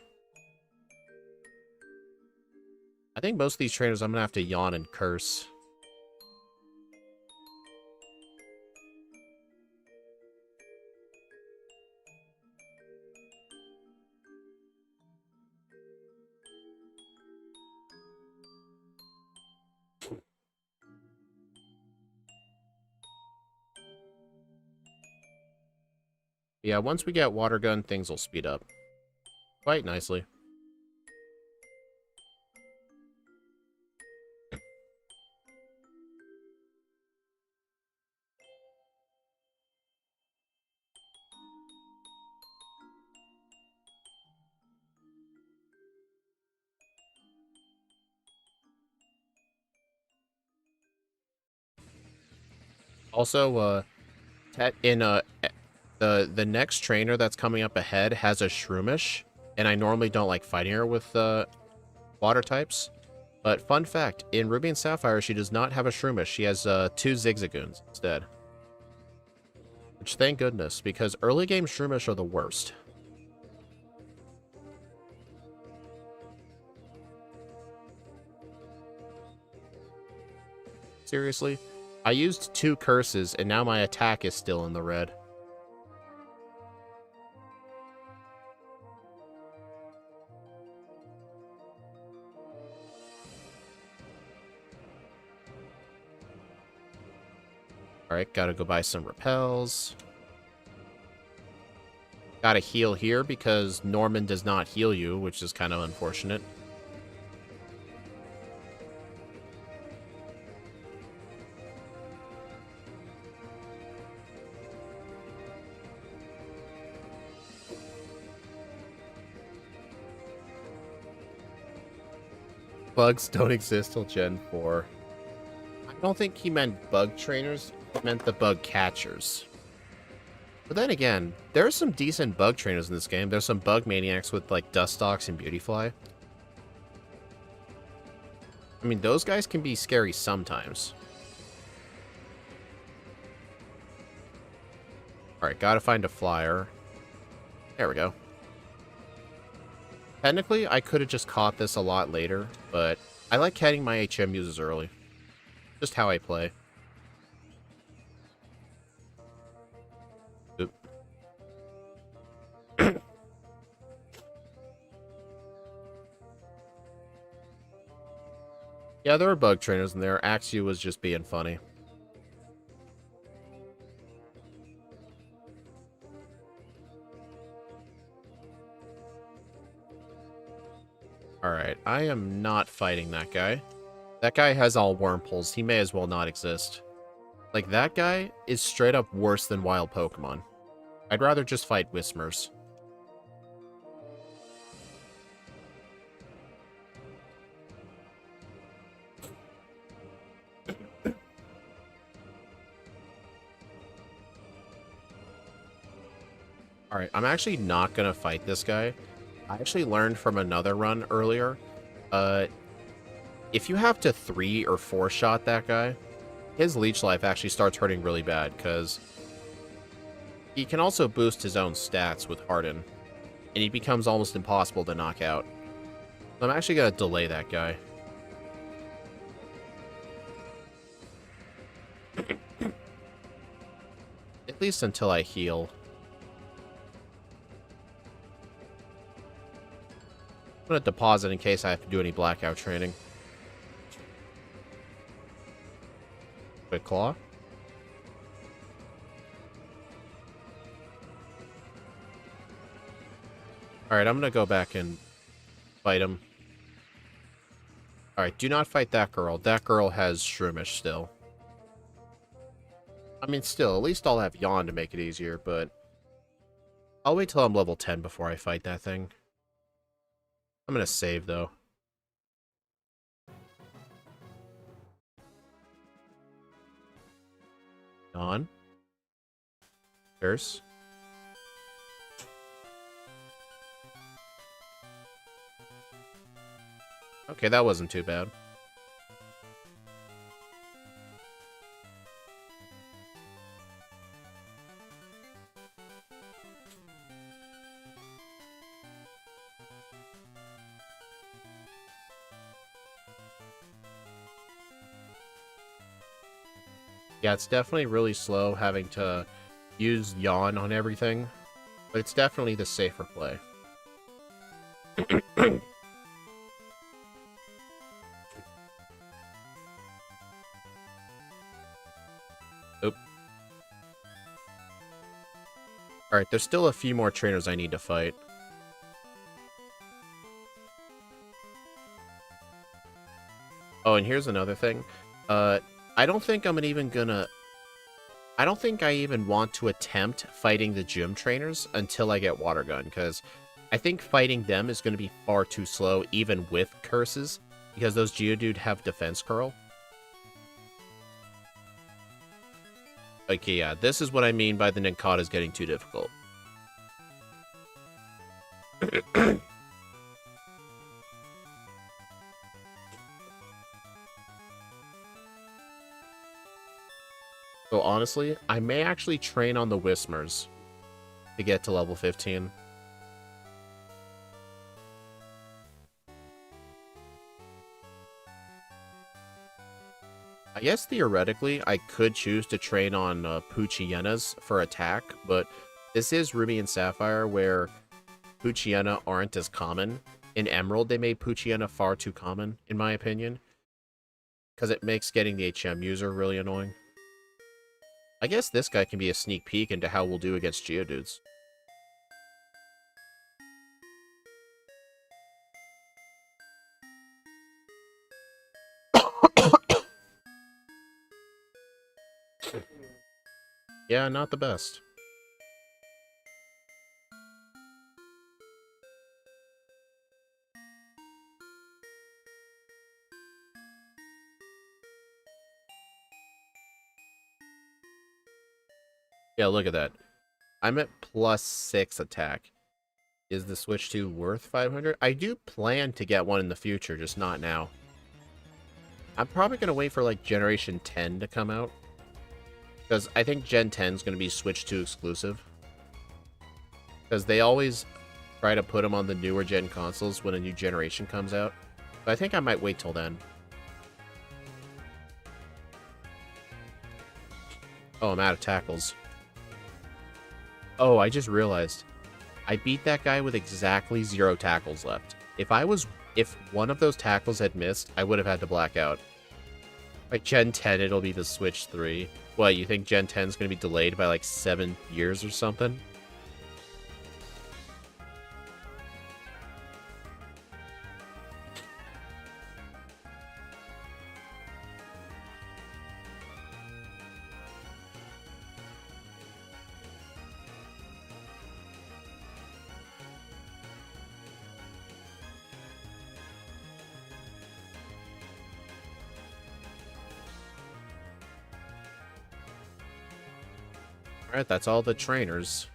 I think most of these trainers I'm going to have to yawn and curse. Yeah, once we get Water Gun, things will speed up quite nicely. Also, the next trainer that's coming up ahead has a Shroomish, and I normally don't like fighting her with water types. But fun fact, in Ruby and Sapphire, she does not have a Shroomish. She has 2 Zigzagoons instead. Which, thank goodness, because early game Shroomish are the worst. Seriously? I used 2 curses, and now my attack is still in the red. Alright, gotta go buy some repels. Gotta heal here because Norman does not heal you, which is kind of unfortunate. Bugs don't exist till Gen 4. I don't think he meant bug trainers. He meant the bug catchers. But then again, there's some decent bug trainers in this game. There's some bug maniacs with, like, Dustox and Beautyfly. I mean, those guys can be scary sometimes. Alright, gotta find a flyer. There we go. Technically, I could have just caught this a lot later, but I like catching my HM uses early. Just how I play. Oop. Yeah, there were bug trainers in there. Axew was just being funny. Alright, I am not fighting that guy. That guy has all Wurmples. He may as well not exist. Like, that guy is straight up worse than wild Pokemon. I'd rather just fight Whismers. Alright, I'm actually not gonna fight this guy. I actually learned from another run earlier. If you have to 3 or 4 shot that guy, his leech life actually starts hurting really bad, because he can also boost his own stats with Harden, and he becomes almost impossible to knock out. So I'm actually gonna delay that guy. At least until I heal. I'm gonna deposit in case I have to do any blackout training. Quick Claw. Alright, I'm gonna go back and fight him. Alright, do not fight that girl. That girl has Shroomish still. I mean, still, at least I'll have Yawn to make it easier, but I'll wait till I'm level 10 before I fight that thing. I'm gonna save, though. Yawn. Curse. Okay, that wasn't too bad. Yeah, it's definitely really slow having to use Yawn on everything, but it's definitely the safer play. Oop. Alright, there's still a few more trainers I need to fight. Oh, and here's another thing. I don't think I'm even gonna... I don't think I even want to attempt fighting the gym trainers until I get Water Gun, because I think fighting them is going to be far too slow, even with curses, because those Geodude have Defense Curl. Okay, yeah, this is what I mean by the Ninkata's getting too difficult. So honestly, I may actually train on the Whismers to get to level 15. I guess theoretically, I could choose to train on Poochyenas for attack, but this is Ruby and Sapphire, where Poochiena aren't as common. In Emerald, they made Poochiena far too common, in my opinion, because it makes getting the HM user really annoying. I guess this guy can be a sneak peek into how we'll do against Geodudes. Yeah, not the best. Yeah, look at that. I'm at +6 attack. Is the Switch 2 worth 500? I do plan to get one in the future, just not now. I'm probably going to wait for, like, Generation 10 to come out. Because I think Gen 10 is going to be Switch 2 exclusive. Because they always try to put them on the newer gen consoles when a new generation comes out. But I think I might wait till then. Oh, I'm out of tackles. Oh, I just realized. I beat that guy with exactly 0 tackles left. If one of those tackles had missed, I would have had to black out. Like Gen 10, it'll be the Switch 3. What, you think Gen 10 is going to be delayed by like 7 years or something? Alright, that's all the trainers.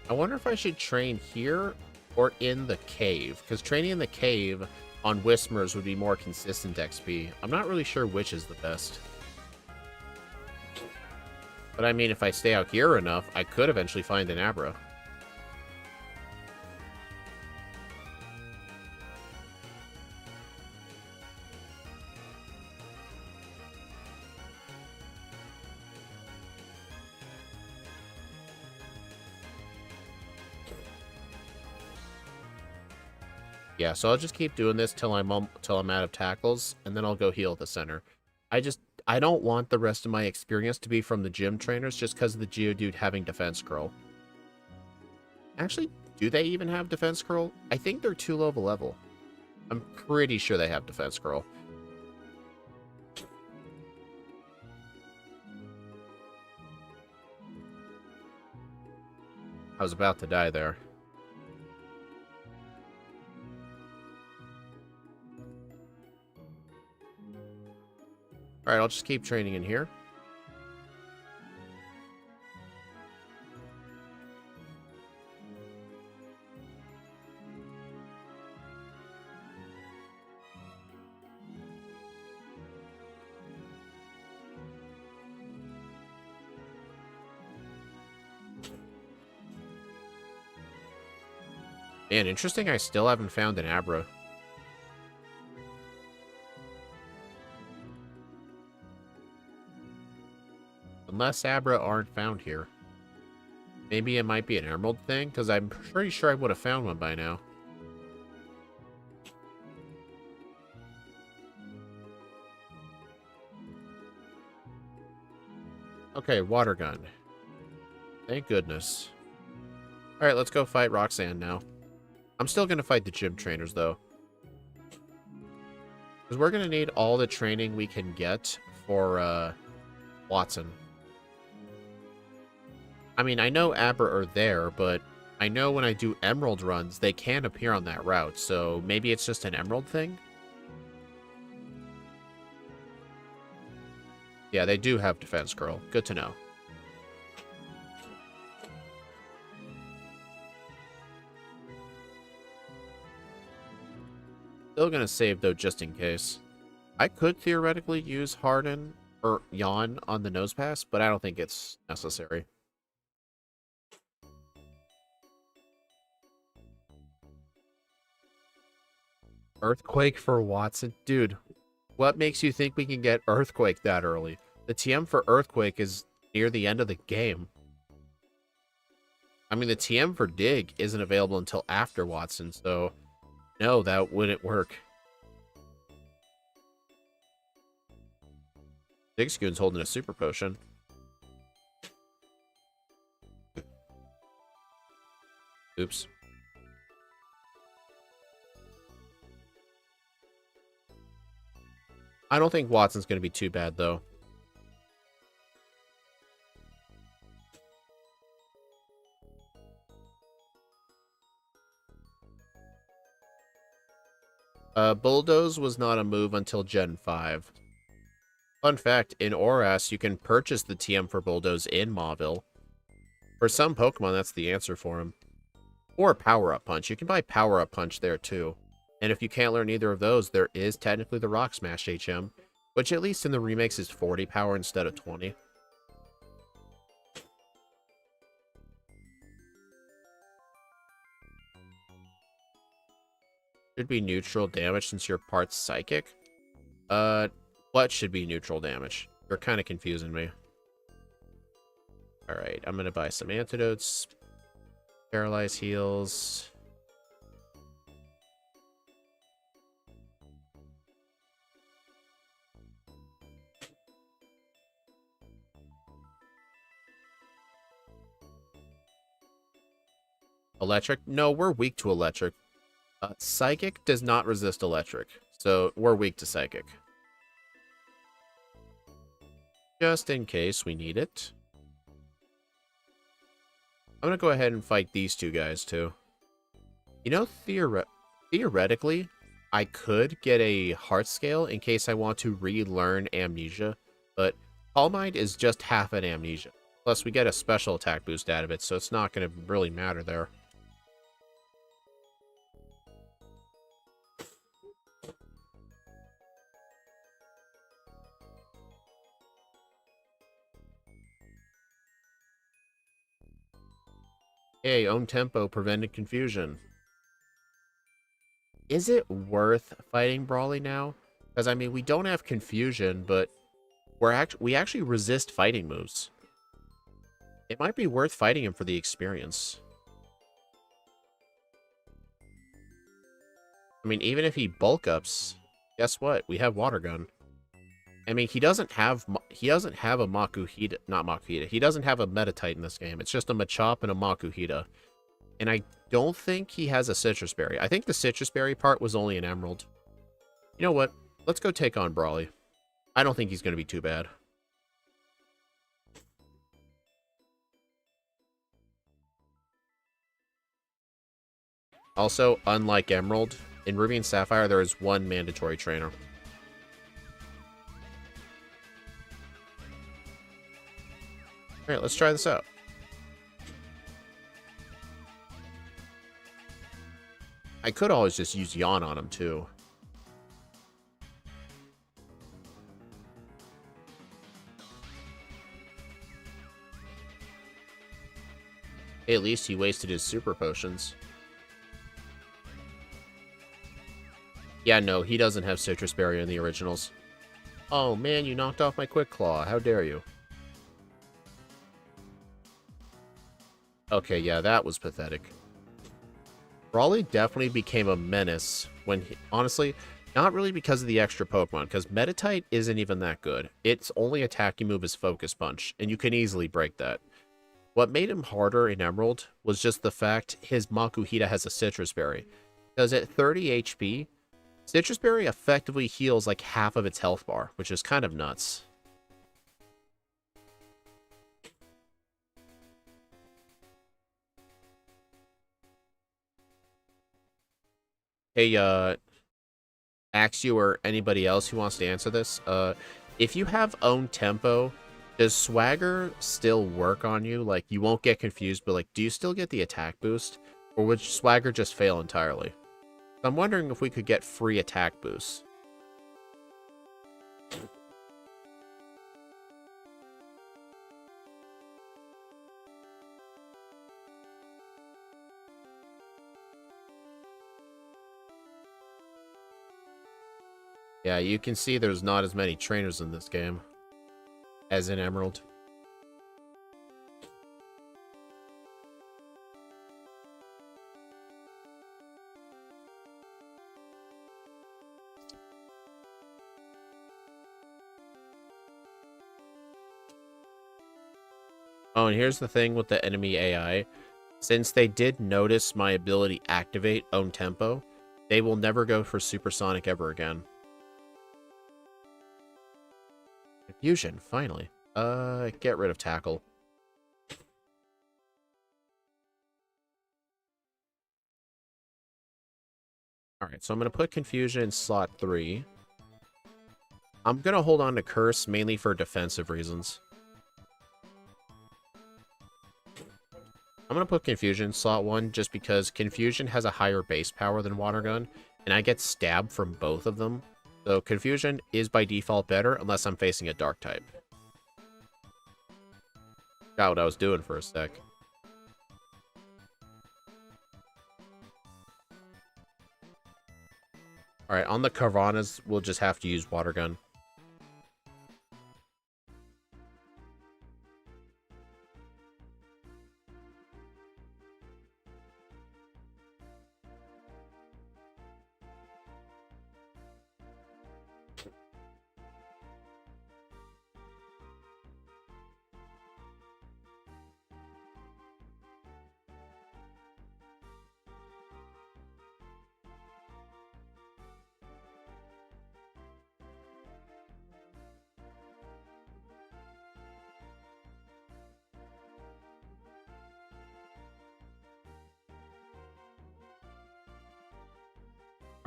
I wonder if I should train here or in the cave, because training in the cave on Whismers would be more consistent XP. I'm not really sure which is the best. But I mean, if I stay out here enough, I could eventually find an Abra. Yeah, so I'll just keep doing this till I'm out of tackles, and then I'll go heal at the center. I don't want the rest of my experience to be from the gym trainers just because of the Geodude having defense curl. Actually, do they even have defense curl? I think they're too low of a level. I'm pretty sure they have defense curl. I was about to die there. Alright, I'll just keep training in here. Man, interesting I still haven't found an Abra. Unless Abra aren't found here. Maybe it might be an Emerald thing, because I'm pretty sure I would have found one by now. Okay, water gun. Thank goodness. Alright, let's go fight Roxanne now. I'm still going to fight the gym trainers, though. Because we're going to need all the training we can get for, Watson. I mean, I know Abra are there, but I know when I do Emerald runs, they can appear on that route, so maybe it's just an Emerald thing? Yeah, they do have Defense Curl. Good to know. Still gonna save, though, just in case. I could theoretically use Harden or Yawn on the Nose Pass, but I don't think it's necessary. Earthquake for Watson? Dude, what makes you think we can get Earthquake that early? The TM for Earthquake is near the end of the game. I mean, the TM for Dig isn't available until after Watson, so no, that wouldn't work. Digscoon's holding a super potion. Oops. I don't think Watson's going to be too bad, though. Bulldoze was not a move until Gen 5. Fun fact, in Oras, you can purchase the TM for Bulldoze in Mauville. For some Pokemon, that's the answer for him. Or Power-Up Punch. You can buy Power-Up Punch there, too. And if you can't learn either of those, there is technically the Rock Smash HM, which at least in the remakes is 40 power instead of 20. Should be neutral damage since you're part psychic. What should be neutral damage? You're kind of confusing me. Alright, I'm gonna buy some antidotes. Paralyze heals. Electric? No, we're weak to electric. Psychic does not resist electric, so we're weak to psychic. Just in case we need it. I'm gonna go ahead and fight these two guys, too. You know, theoretically, I could get a heart scale in case I want to relearn Amnesia, but Calm Mind is just half an Amnesia. Plus, we get a special attack boost out of it, so it's not gonna really matter there. Hey, own tempo, prevented confusion. Is it worth fighting Brawly now? Because, I mean, we don't have confusion, but we actually resist fighting moves. It might be worth fighting him for the experience. I mean, even if he bulk ups, guess what? We have Water Gun. I mean, he doesn't have a Makuhita, not Makuhita. He doesn't have a Metatite in this game. It's just a Machop and a Makuhita. And I don't think he has a Citrus Berry. I think the Citrus Berry part was only an Emerald. You know what? Let's go take on Brawly. I don't think he's going to be too bad. Also, unlike Emerald, in Ruby and Sapphire, there is one mandatory trainer. Alright, let's try this out. I could always just use Yawn on him, too. Hey, at least he wasted his super potions. Yeah, no, he doesn't have Citrus Berry in the originals. Oh man, you knocked off my Quick Claw. How dare you? Okay, yeah, that was pathetic. Brawly definitely became a menace when he, honestly, not really because of the extra Pokemon, because Metatite isn't even that good. Its only attacking move is Focus Punch, and you can easily break that. What made him harder in Emerald was just the fact his Makuhita has a Citrus Berry. Because at 30 HP, Citrus Berry effectively heals like half of its health bar, which is kind of nuts. Hey, Axu or anybody else who wants to answer this, if you have own tempo, does Swagger still work on you? Like, you won't get confused, but like, do you still get the attack boost? Or would Swagger just fail entirely? I'm wondering if we could get free attack boosts. Yeah, you can see there's not as many trainers in this game as in Emerald. Oh, and here's the thing with the enemy AI. Since they did notice my ability activate own tempo, they will never go for Supersonic ever again. Fusion, finally. Get rid of Tackle. Alright, so I'm going to put Confusion in slot 3. I'm going to hold on to Curse mainly for defensive reasons. I'm going to put Confusion in slot 1 just because Confusion has a higher base power than Water Gun, and I get stabbed from both of them. So Confusion is by default better unless I'm facing a Dark type. Got what I was doing for a sec. Alright, on the Carvanas, we'll just have to use Water Gun.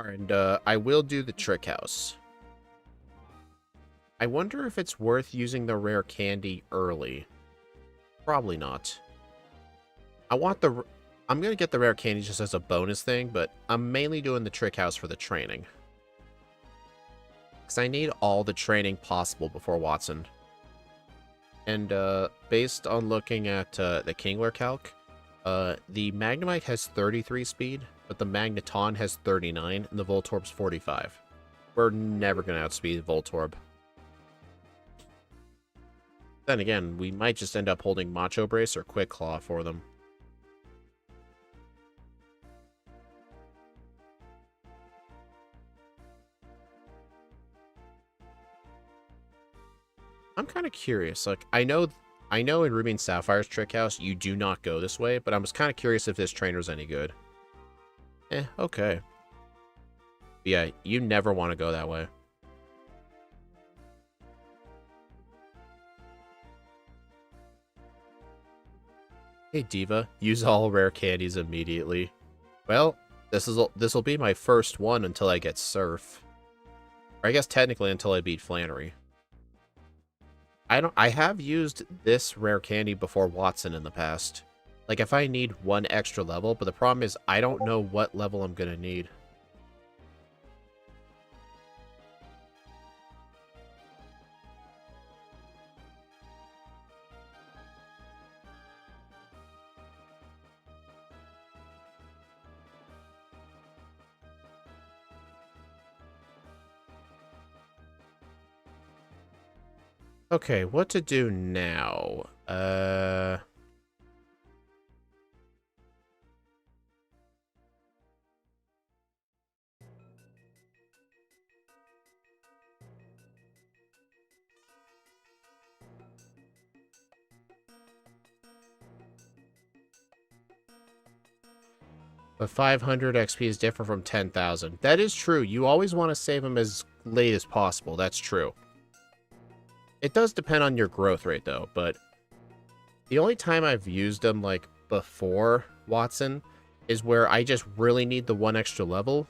And I will do the Trick House. I wonder if it's worth using the rare candy early. Probably not. I'm going to get the rare candy just as a bonus thing, but I'm mainly doing the Trick House for the training. Because I need all the training possible before Watson. And based on looking at the Kingler calc, the Magnemite has 33 speed, but the Magneton has 39, and the Voltorb's 45. We're never going to outspeed Voltorb. Then again, we might just end up holding Macho Brace or Quick Claw for them. I'm kind of curious. Like, I know in Ruby and Sapphire's Trick House, you do not go this way, but I was kind of curious if this trainer's any good. Okay. Yeah, you never want to go that way. Hey, Diva, use all rare candies immediately. Well, this'll be my first one until I get Surf. Or I guess technically until I beat Flannery. I have used this rare candy before Watson in the past. Like, if I need one extra level, but the problem is I don't know what level I'm gonna need. Okay, what to do now? But 500 XP is different from 10,000. That is true. You always want to save them as late as possible. That's true. It does depend on your growth rate, though, but the only time I've used them, like, before Watson is where I just really need the one extra level,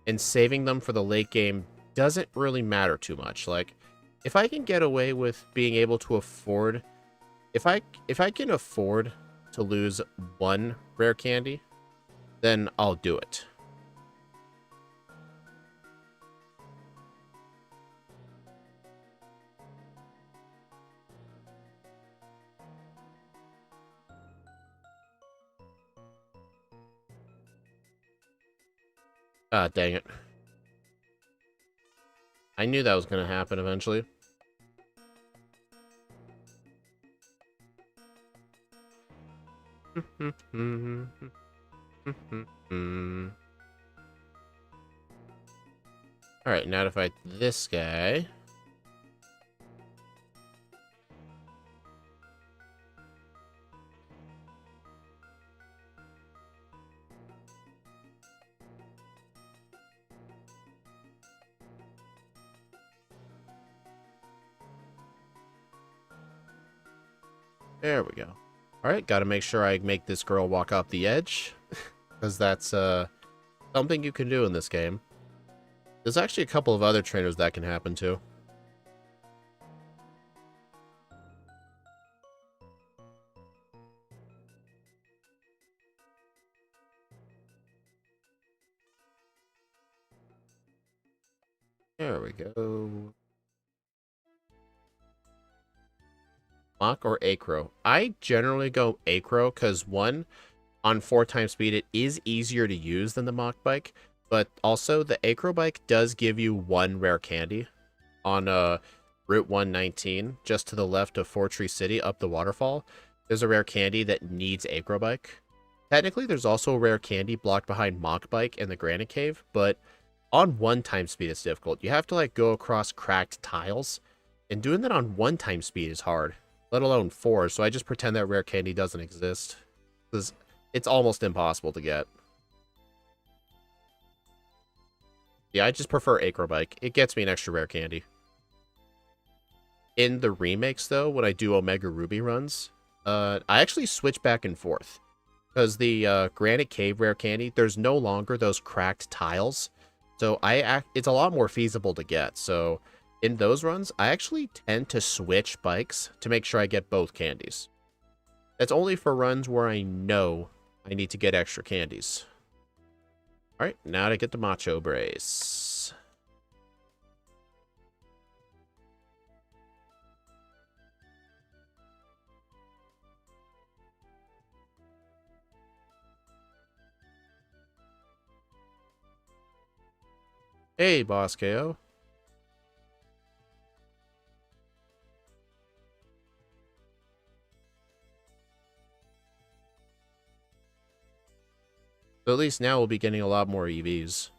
and saving them for the late game doesn't really matter too much. Like, if I can get away with being able to afford... If I can afford to lose one rare candy, then I'll do it. Ah, dang it. I knew that was going to happen eventually. Alright, now to fight this guy. There we go. Alright, gotta make sure I make this girl walk off the edge. Because that's something you can do in this game. There's actually a couple of other trainers that can happen to. There we go. Mach or Acro? I generally go Acro because one, on 4x speed, it is easier to use than the Mach bike, but also the Acro bike does give you one rare candy on Route 119, just to the left of Fortree City up the waterfall. There's a rare candy that needs Acro bike. Technically, there's also a rare candy blocked behind Mach bike in the Granite Cave, but on 1x speed it's difficult. You have to like go across cracked tiles, and doing that on 1x speed is hard, let alone 4, so I just pretend that rare candy doesn't exist, because it's almost impossible to get. Yeah, I just prefer Acrobike. It gets me an extra rare candy. In the remakes, though, when I do Omega Ruby runs, I actually switch back and forth. Because the Granite Cave rare candy, there's no longer those cracked tiles. So it's a lot more feasible to get. So in those runs, I actually tend to switch bikes to make sure I get both candies. That's only for runs where I know I need to get extra candies. Alright, now to get the Macho Brace. Hey, Boss KO. So at least now we'll be getting a lot more EVs.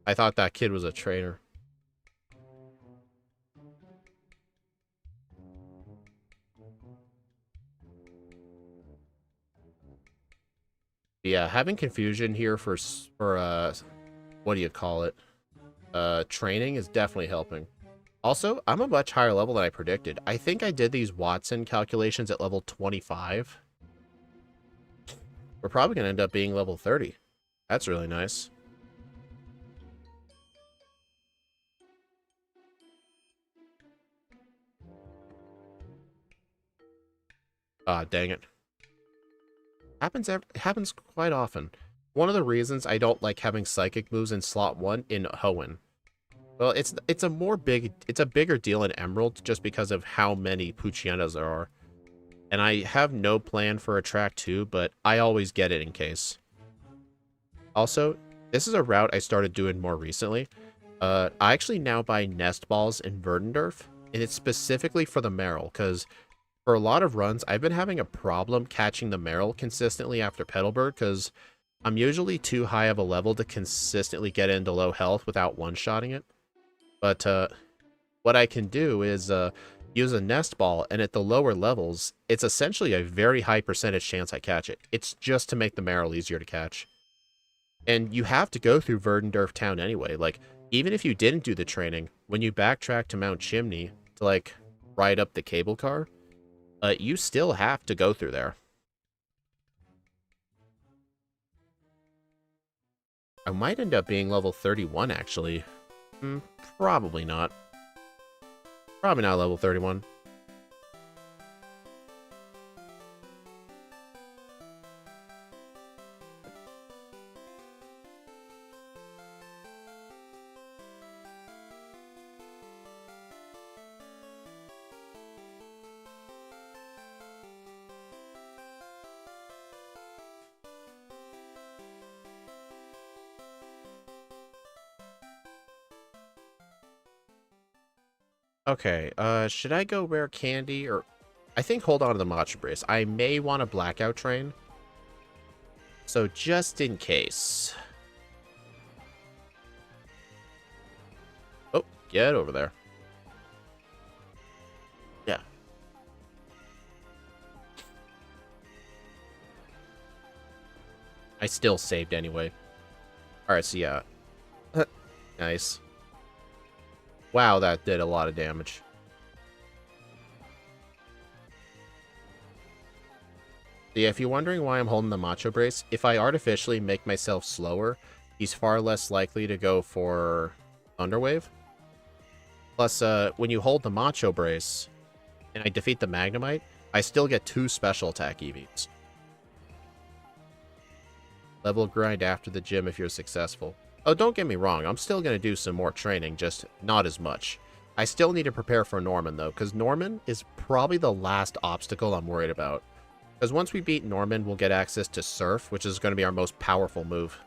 I thought that kid was a traitor. Yeah, having confusion here for what do you call it? Training is definitely helping. Also, I'm a much higher level than I predicted. I think I did these Watson calculations at level 25. We're probably going to end up being level 30. That's really nice. Ah, dang it. It happens quite often. One of the reasons I don't like having psychic moves in slot 1 in Hoenn. Well, it's a bigger deal in Emerald just because of how many Puccianas there are. And I have no plan for a track 2, but I always get it in case. Also, this is a route I started doing more recently. I actually now buy nest balls in Verdendorf, and it's specifically for the Merrill, because for a lot of runs, I've been having a problem catching the Merrill consistently after Petalburg, because I'm usually too high of a level to consistently get into low health without one-shotting it. But what I can do is use a nest ball, and at the lower levels, it's essentially a very high percentage chance I catch it. It's just to make the Merrill easier to catch. And you have to go through Verdendorf town anyway. Like, even if you didn't do the training, when you backtrack to Mount Chimney to, like, ride up the cable car, you still have to go through there. I might end up being level 31, actually. Probably not. Probably not level 31. Okay, should I go rare candy or... I think hold on to the Macho Brace. I may want a Blackout Train. So just in case. Oh, get over there. Yeah. I still saved anyway. Alright, so yeah. Nice. Wow, that did a lot of damage. Yeah, if you're wondering why I'm holding the Macho Brace, if I artificially make myself slower, he's far less likely to go for Thunderwave. Plus, when you hold the Macho Brace, and I defeat the Magnemite, I still get 2 special attack EVs. Level grind after the gym if you're successful. Oh, don't get me wrong, I'm still going to do some more training, just not as much. I still need to prepare for Norman, though, because Norman is probably the last obstacle I'm worried about. Because once we beat Norman, we'll get access to Surf, which is going to be our most powerful move.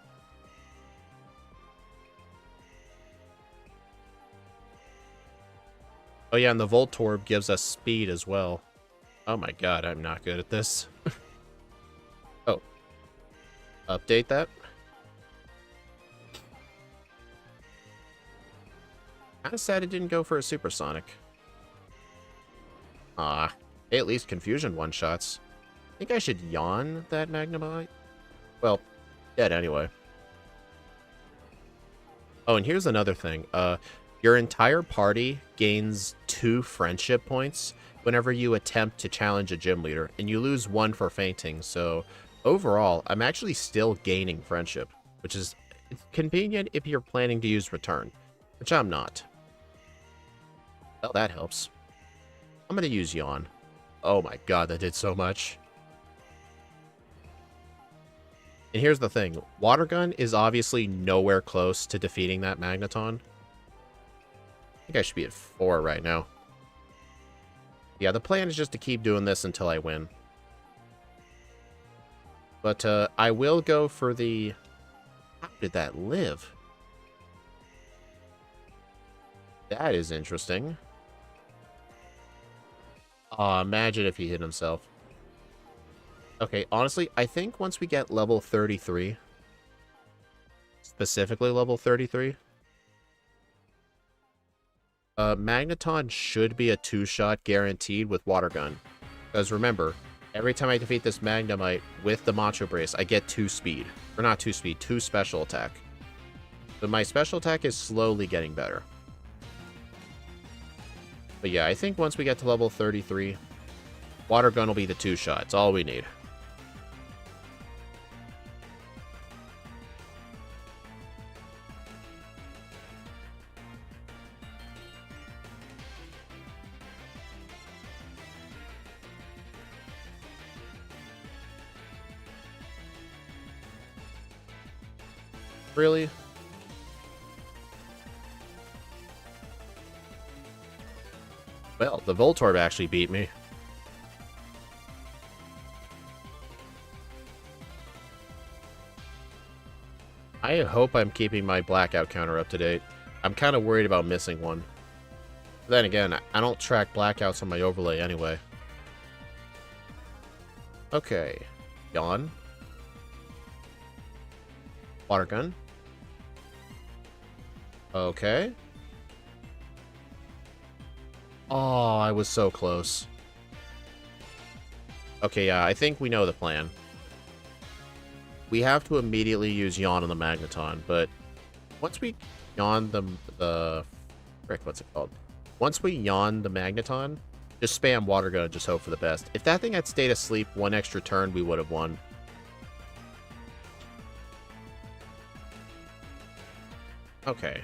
Oh yeah, and the Voltorb gives us speed as well. Oh my god, I'm not good at this. Oh. Update that. Kinda sad it didn't go for a Supersonic. Ah, hey, at least Confusion one-shots. I think I should yawn that Magnemite. Well, dead anyway. Oh, and here's another thing. Your entire party gains 2 friendship points whenever you attempt to challenge a gym leader, and you lose 1 for fainting, so overall, I'm actually still gaining friendship, which is convenient if you're planning to use return, which I'm not. Well, that helps. I'm gonna use Yawn. Oh my god, that did so much. And here's the thing. Water Gun is obviously nowhere close to defeating that Magneton. I think I should be at 4 right now. Yeah, the plan is just to keep doing this until I win. But I will go for the... How did that live? That is interesting. Aw, imagine if he hit himself. Okay, honestly, I think once we get level 33, specifically level 33, Magneton should be a 2-shot guaranteed with Water Gun. Because remember, every time I defeat this Magnemite with the Macho Brace, I get 2 speed. Or not 2 speed, 2 special attack. But my special attack is slowly getting better. But yeah, I think once we get to level 33, Water Gun will be the 2-shot. It's all we need. Really? Well, the Voltorb actually beat me. I hope I'm keeping my blackout counter up to date. I'm kind of worried about missing one. But then again, I don't track blackouts on my overlay anyway. Okay. Yawn. Water Gun. Okay. Oh, I was so close. Okay, yeah, I think we know the plan. We have to immediately use Yawn on the Magneton, but once we Yawn the frick, what's it called? Once we Yawn the Magneton, just spam Water Gun and just hope for the best. If that thing had stayed asleep 1 extra turn, we would have won. Okay.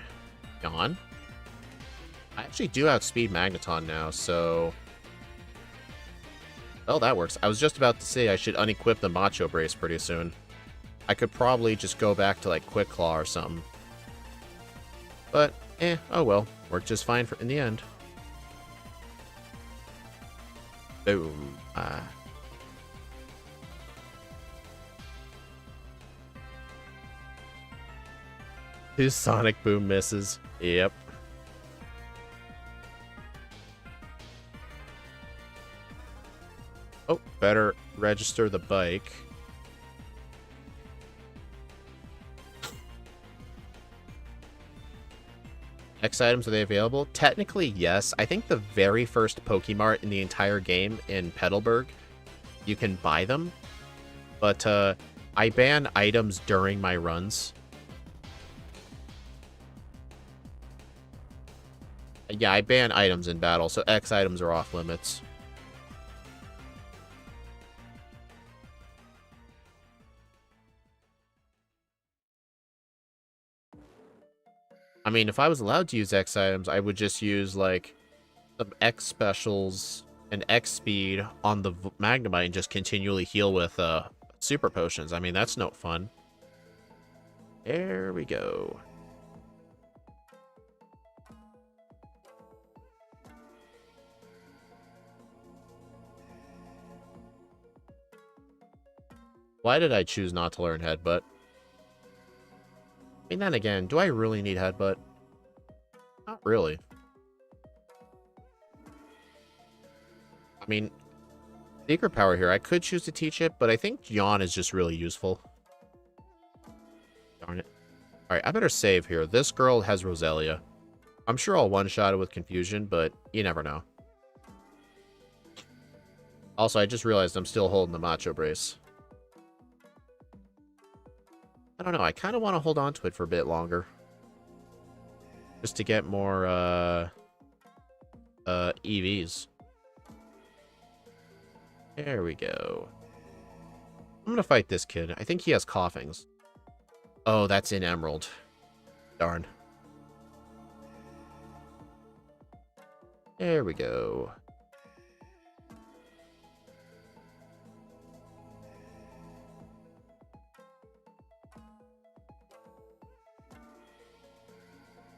Yawn. I actually do outspeed Magneton now, so... Well, that works. I was just about to say I should unequip the Macho Brace pretty soon. I could probably just go back to, like, Quick Claw or something. But, oh well. Worked just fine in the end. Boom. His Sonic Boom misses. Yep. Oh, better register the bike. X items, are they available? Technically, yes. I think the very first Pokemart in the entire game in Petalburg, you can buy them. But I ban items during my runs. Yeah, I ban items in battle, so X items are off limits. I mean, if I was allowed to use X items, I would just use, like, some X specials and X speed on the Magnemite and just continually heal with super potions. I mean, that's no fun. There we go. Why did I choose not to learn Headbutt? I mean, then again, do I really need Headbutt? Not really. I mean, Secret Power here, I could choose to teach it, but I think Yawn is just really useful. Darn it. Alright, I better save here. This girl has Roselia. I'm sure I'll one-shot it with Confusion, but you never know. Also, I just realized I'm still holding the Macho Brace. I don't know, I kind of want to hold on to it for a bit longer. Just to get more, EVs. There we go. I'm gonna fight this kid. I think he has coughings. Oh, that's in Emerald. Darn. There we go.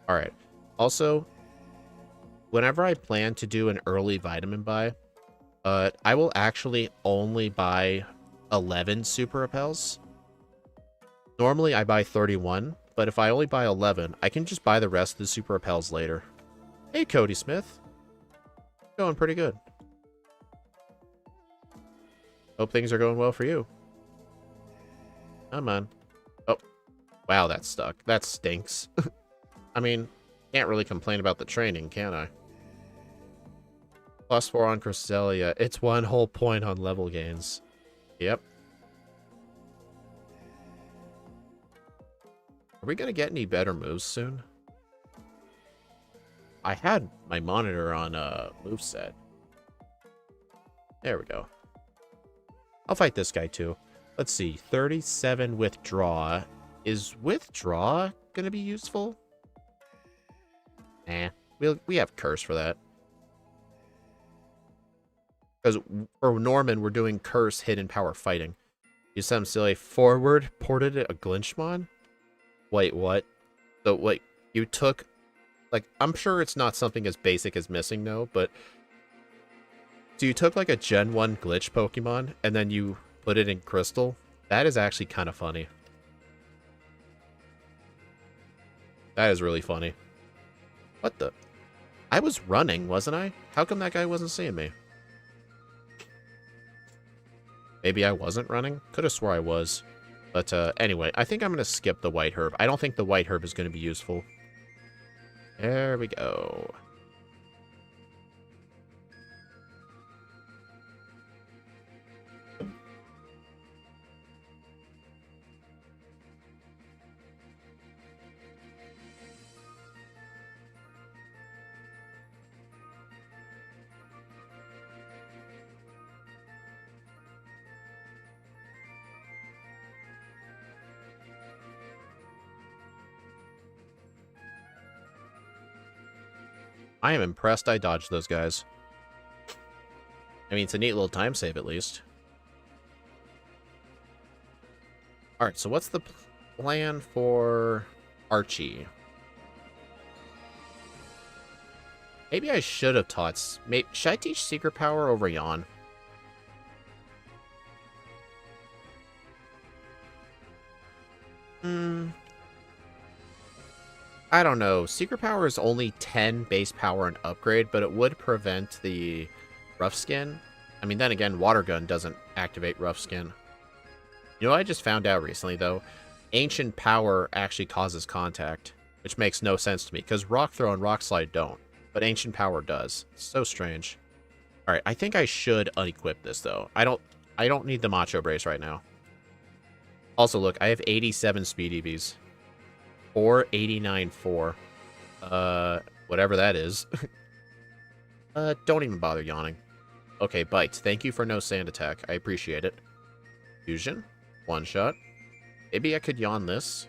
Alright. Also, whenever I plan to do an early vitamin buy, I will actually only buy 11 Super Repels. Normally, I buy 31, but if I only buy 11, I can just buy the rest of the Super Repels later. Hey, Cody Smith. Going pretty good. Hope things are going well for you. Come on. Oh, wow, that's stuck. That stinks. I mean, can't really complain about the training, can I? +4 on Cresselia. It's 1 whole point on level gains. Yep. Are we gonna get any better moves soon? I had my monitor on moveset. There we go. I'll fight this guy too. Let's see. 37 withdraw. Is withdraw gonna be useful? Nah. We have curse for that. Because for Norman, we're doing curse, hidden power, fighting. You said I'm silly. Forward ported a Glinchmon? Wait, what? So, wait, you took... Like, I'm sure it's not something as basic as Missing No, but... So you took, like, a Gen 1 glitch Pokemon, and then you put it in Crystal? That is actually kind of funny. That is really funny. What the... I was running, wasn't I? How come that guy wasn't seeing me? Maybe I wasn't running? Could have swore I was. But anyway, I think I'm going to skip the White Herb. I don't think the White Herb is going to be useful. There we go. I am impressed I dodged those guys. I mean, it's a neat little time save, at least. Alright, so what's the plan for Archie? Maybe I should have taught... Should I teach Secret Power over Yawn? I don't know. Secret Power is only 10 base power and upgrade, but it would prevent the rough skin. I mean, then again, Water Gun doesn't activate Rough Skin. You know what I just found out recently, though? Ancient Power actually causes contact, which makes no sense to me, because Rock Throw and Rock Slide don't, but Ancient Power does. It's so strange. Alright, I think I should unequip this, though. I don't need the Macho Brace right now. Also, look, I have 87 speed EVs. 489.4. Whatever that is. Don't even bother yawning. Okay, Bite, thank you for no sand attack. I appreciate it. Fusion. One shot. Maybe I could yawn this.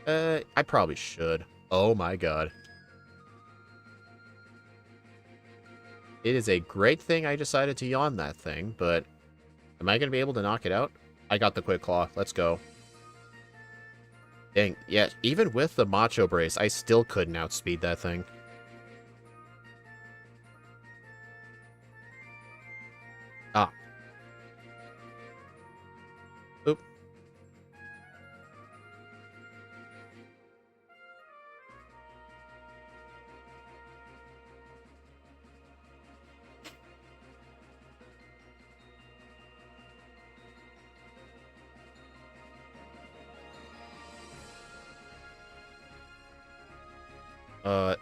I probably should. Oh my god. It is a great thing I decided to yawn that thing, but am I going to be able to knock it out? I got the Quick Claw. Let's go. Dang, yeah, even with the Macho Brace, I still couldn't outspeed that thing. Ah. Oop.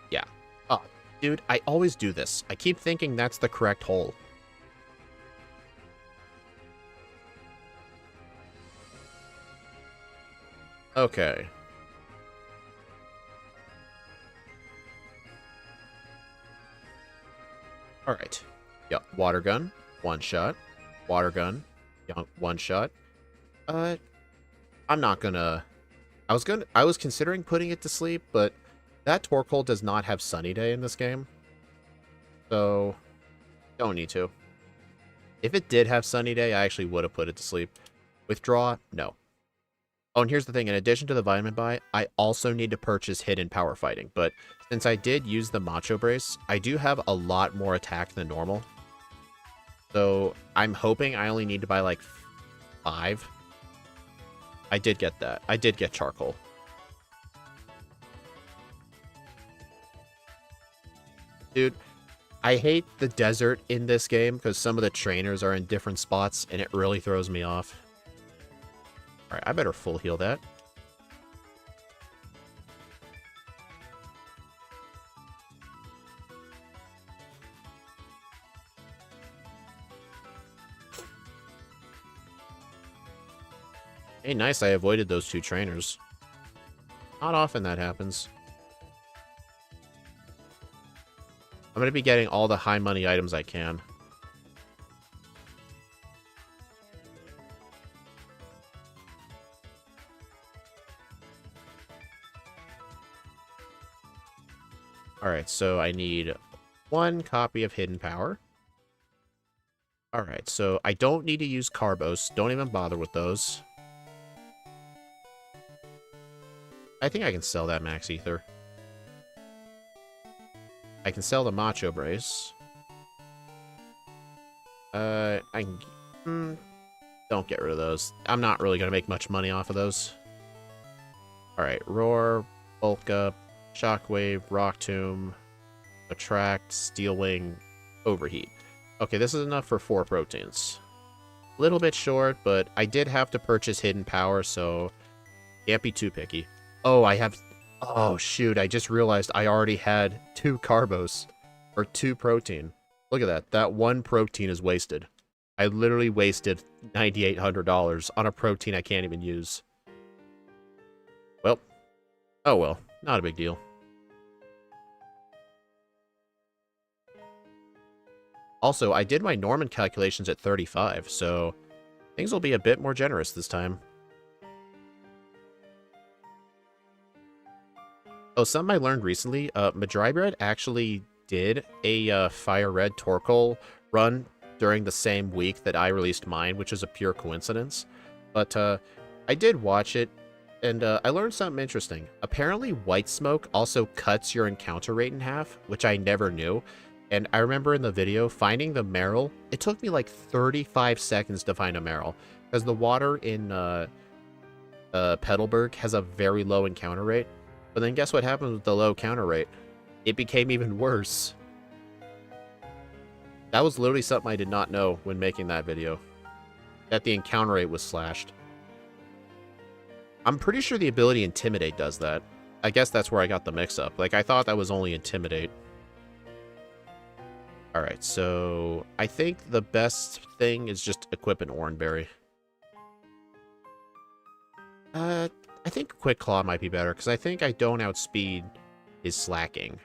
Yeah. Oh, dude, I always do this. I keep thinking that's the correct hole. Okay. Alright. Yep, Water Gun. One shot. Water Gun. One shot. I'm not gonna... I was considering putting it to sleep, but that Torkoal does not have Sunny Day in this game. So, don't need to. If it did have Sunny Day, I actually would have put it to sleep. Withdraw? No. Oh, and here's the thing. In addition to the Vitamin Buy, I also need to purchase Hidden Power Fighting. But since I did use the Macho Brace, I do have a lot more attack than normal. So, I'm hoping I only need to buy, like, 5. I did get that. I did get Charcoal. Dude, I hate the desert in this game because some of the trainers are in different spots and it really throws me off. Alright, I better full heal that. Hey, nice, I avoided those 2 trainers. Not often that happens. I'm going to be getting all the high money items I can. Alright, so I need 1 copy of Hidden Power. Alright, so I don't need to use Carbos. Don't even bother with those. I think I can sell that Max Ether. I can sell the Macho Brace. I can... don't get rid of those. I'm not really going to make much money off of those. Alright, Roar, Bulk Up, Shockwave, Rock Tomb, Attract, Steel Wing, Overheat. Okay, this is enough for 4 proteins. A little bit short, but I did have to purchase Hidden Power, so can't be too picky. Oh, I have... oh, shoot, I just realized I already had 2 Carbos, or 2 protein. Look at that. That 1 protein is wasted. I literally wasted $9,800 on a protein I can't even use. Well, oh well, not a big deal. Also, I did my Norman calculations at 35, so things will be a bit more generous this time. Oh, something I learned recently, Madrybread actually did a Fire Red Torkoal run during the same week that I released mine, which is a pure coincidence. But I did watch it, and I learned something interesting. Apparently, White Smoke also cuts your encounter rate in half, which I never knew. And I remember in the video, finding the Meryl, it took me like 35 seconds to find a Meryl, because the water in Petalburg has a very low encounter rate. But then guess what happened with the low counter rate? It became even worse. That was literally something I did not know when making that video. That the encounter rate was slashed. I'm pretty sure the ability Intimidate does that. I guess that's where I got the mix-up. Like, I thought that was only Intimidate. Alright, so I think the best thing is just equip an Oranberry. I think Quick Claw might be better, because I think I don't outspeed his slacking.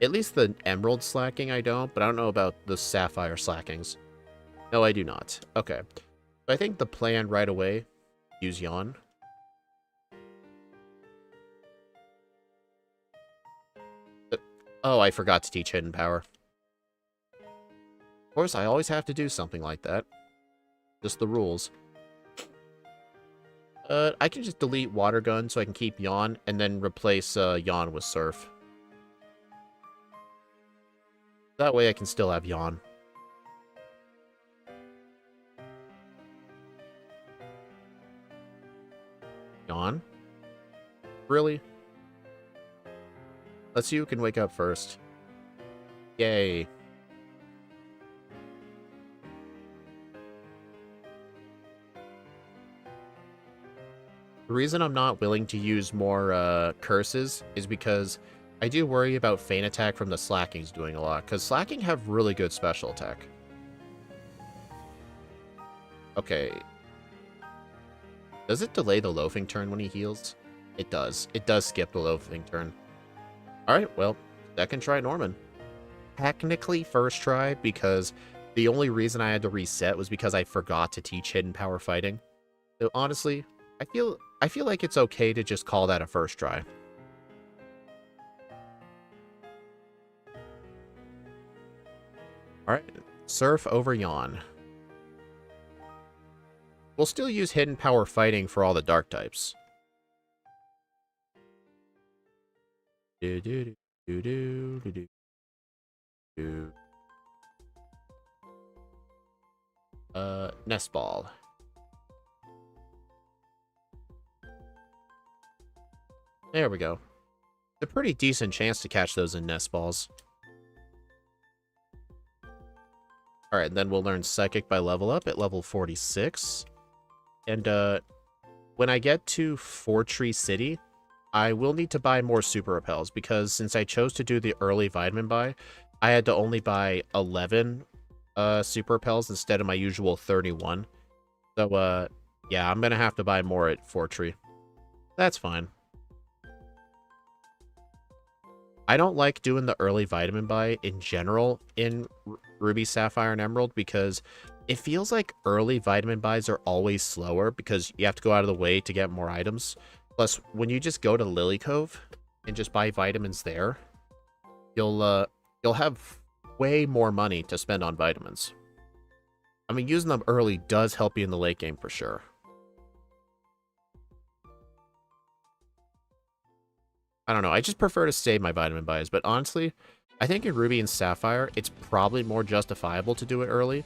At least the Emerald slacking I don't, but I don't know about the Sapphire slackings. No, I do not. Okay. So I think the plan right away, use Yawn. Oh, I forgot to teach Hidden Power. Of course, I always have to do something like that. Just the rules. I can just delete Water Gun so I can keep Yawn, and then replace Yawn with Surf. That way I can still have Yawn. Yawn? Really? Let's see who can wake up first. Yay. The reason I'm not willing to use more curses is because I do worry about Feint Attack from the Slackings doing a lot, because Slacking have really good special attack. Okay. Does it delay the loafing turn when he heals? It does. It does skip the loafing turn. Alright, well, second try Norman. Technically first try, because the only reason I had to reset was because I forgot to teach Hidden Power Fighting. So honestly, I feel like it's okay to just call that a first try. Alright, Surf over Yawn. We'll still use Hidden Power Fighting for all the dark types. Do do do do do do do. Nest Ball. There we go. It's a pretty decent chance to catch those in Nest Balls. Alright, then we'll learn Psychic by level up at level 46. And, when I get to Fortree City, I will need to buy more Super Repels, because since I chose to do the early Vitamin buy, I had to only buy 11 Super Repels instead of my usual 31. So, yeah, I'm gonna have to buy more at Fortree. That's fine. I don't like doing the early Vitamin buy in general in Ruby, Sapphire, and Emerald, because it feels like early Vitamin buys are always slower because you have to go out of the way to get more items. Plus, when you just go to Lily Cove and just buy vitamins there, you'll have way more money to spend on vitamins. I mean, using them early does help you in the late game for sure. I don't know, I just prefer to save my Vitamin buys, but honestly, I think in Ruby and Sapphire, it's probably more justifiable to do it early.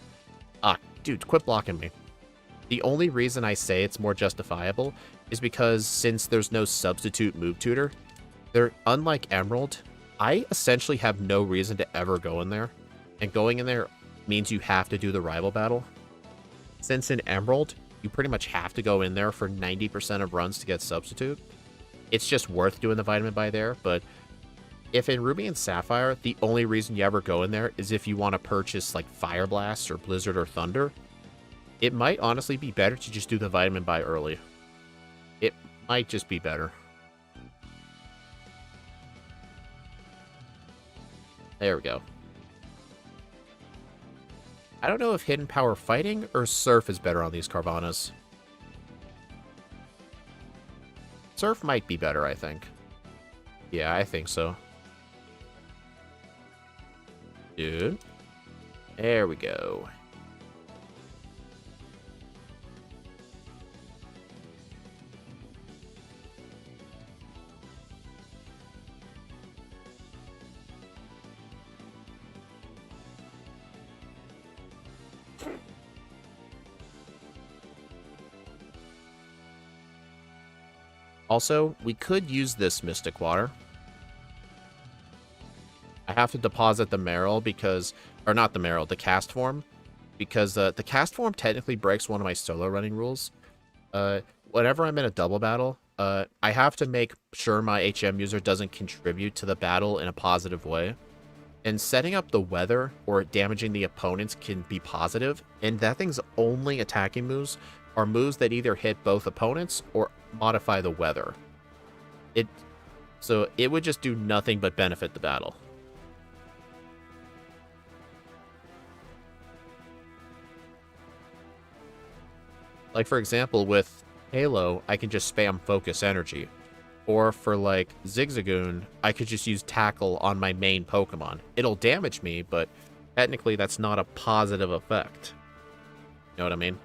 Ah, dude, quit blocking me. The only reason I say it's more justifiable is because since there's no substitute move tutor, unlike Emerald, I essentially have no reason to ever go in there. And going in there means you have to do the rival battle. Since in Emerald, you pretty much have to go in there for 90% of runs to get substitute. It's just worth doing the Vitamin buy there, but if in Ruby and Sapphire, the only reason you ever go in there is if you want to purchase like Fire Blast or Blizzard or Thunder, it might honestly be better to just do the Vitamin buy early. It might just be better. There we go. I don't know if Hidden Power Fighting or Surf is better on these Carvanas. Surf might be better, I think. Yeah, I think so. Dude. There we go. Also, we could use this Mystic Water. I have to deposit the Meryl because... Or not the Meryl, the cast form. Because the cast form technically breaks one of my solo running rules. Whenever I'm in a double battle, I have to make sure my HM user doesn't contribute to the battle in a positive way. And setting up the weather or damaging the opponents can be positive, and that thing's only attacking moves are moves that either hit both opponents or modify the weather. So it would just do nothing but benefit the battle. Like, for example, with Halo, I can just spam Focus Energy. Or for, like, Zigzagoon, I could just use Tackle on my main Pokemon. It'll damage me, but technically that's not a positive effect. You know what I mean?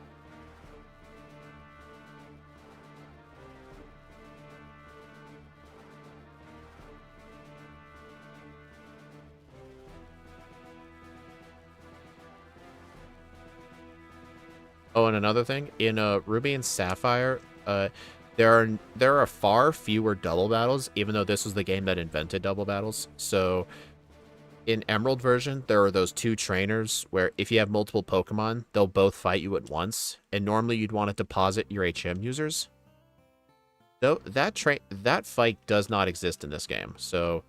Oh, and another thing, in Ruby and Sapphire, there are far fewer double battles, even though this was the game that invented double battles. So, in Emerald version, there are those two trainers where if you have multiple Pokemon, they'll both fight you at once, and normally you'd want to deposit your HM users. Though that fight does not exist in this game, so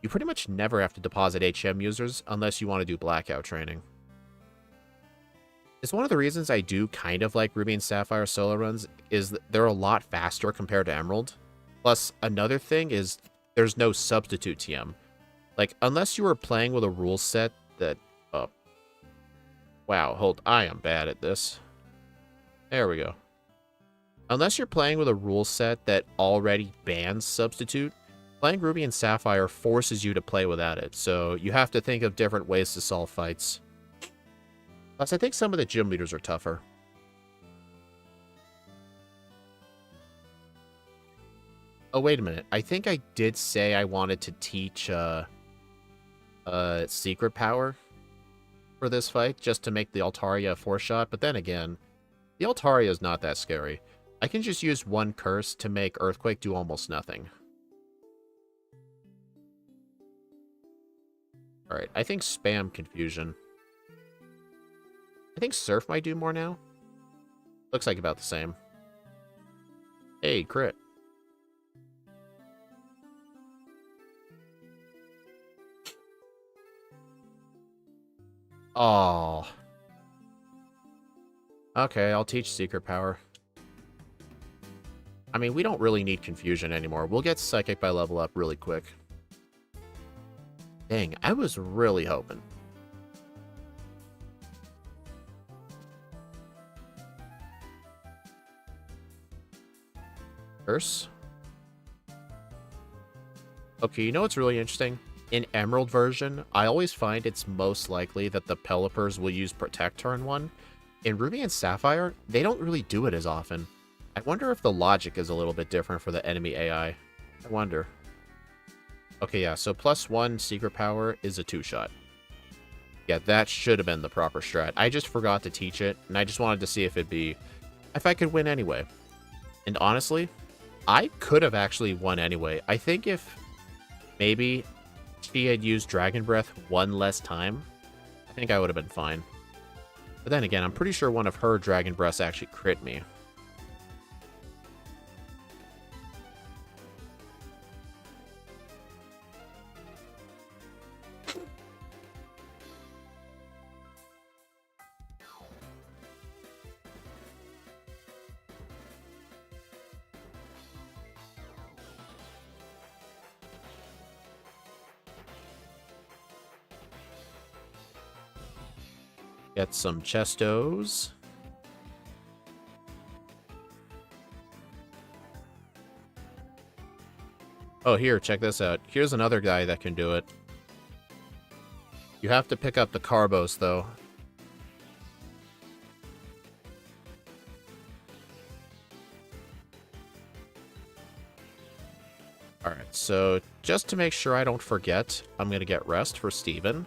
you pretty much never have to deposit HM users unless you want to do blackout training. It's one of the reasons I do kind of like Ruby and Sapphire solo runs, is that they're a lot faster compared to Emerald. Plus, another thing is there's no substitute TM. Like, unless you were playing with a rule set that... wow, I am bad at this. There we go. Unless you're playing with a rule set that already bans substitute, playing Ruby and Sapphire forces you to play without it, so you have to think of different ways to solve fights. Plus, I think some of the gym leaders are tougher. Oh, wait a minute. I think I did say I wanted to teach Secret Power for this fight, just to make the Altaria a 4-shot, but then again, the Altaria is not that scary. I can just use one curse to make Earthquake do almost nothing. Alright, I think spam Confusion. I think Surf might do more now. Looks like about the same. Hey, crit. Oh. Okay, I'll teach Secret Power. I mean, we don't really need Confusion anymore. We'll get Psychic by level up really quick. Dang, I was really hoping. Curse. Okay, you know what's really interesting? In Emerald version, I always find it's most likely that the Pelipers will use Protect turn 1. In Ruby and Sapphire, they don't really do it as often. I wonder if the logic is a little bit different for the enemy AI. I wonder. Okay, yeah, so +1 Secret Power is a 2-shot. Yeah, that should have been the proper strat. I just forgot to teach it, and I just wanted to see if I could win anyway. And honestly, I could have actually won anyway. I think if maybe she had used Dragon Breath one less time, I think I would have been fine. But then again, I'm pretty sure one of her Dragon Breaths actually crit me. Get some Chestos. Oh, here, check this out. Here's another guy that can do it. You have to pick up the Carbos, though. Alright, so just to make sure I don't forget, I'm going to get Rest for Steven.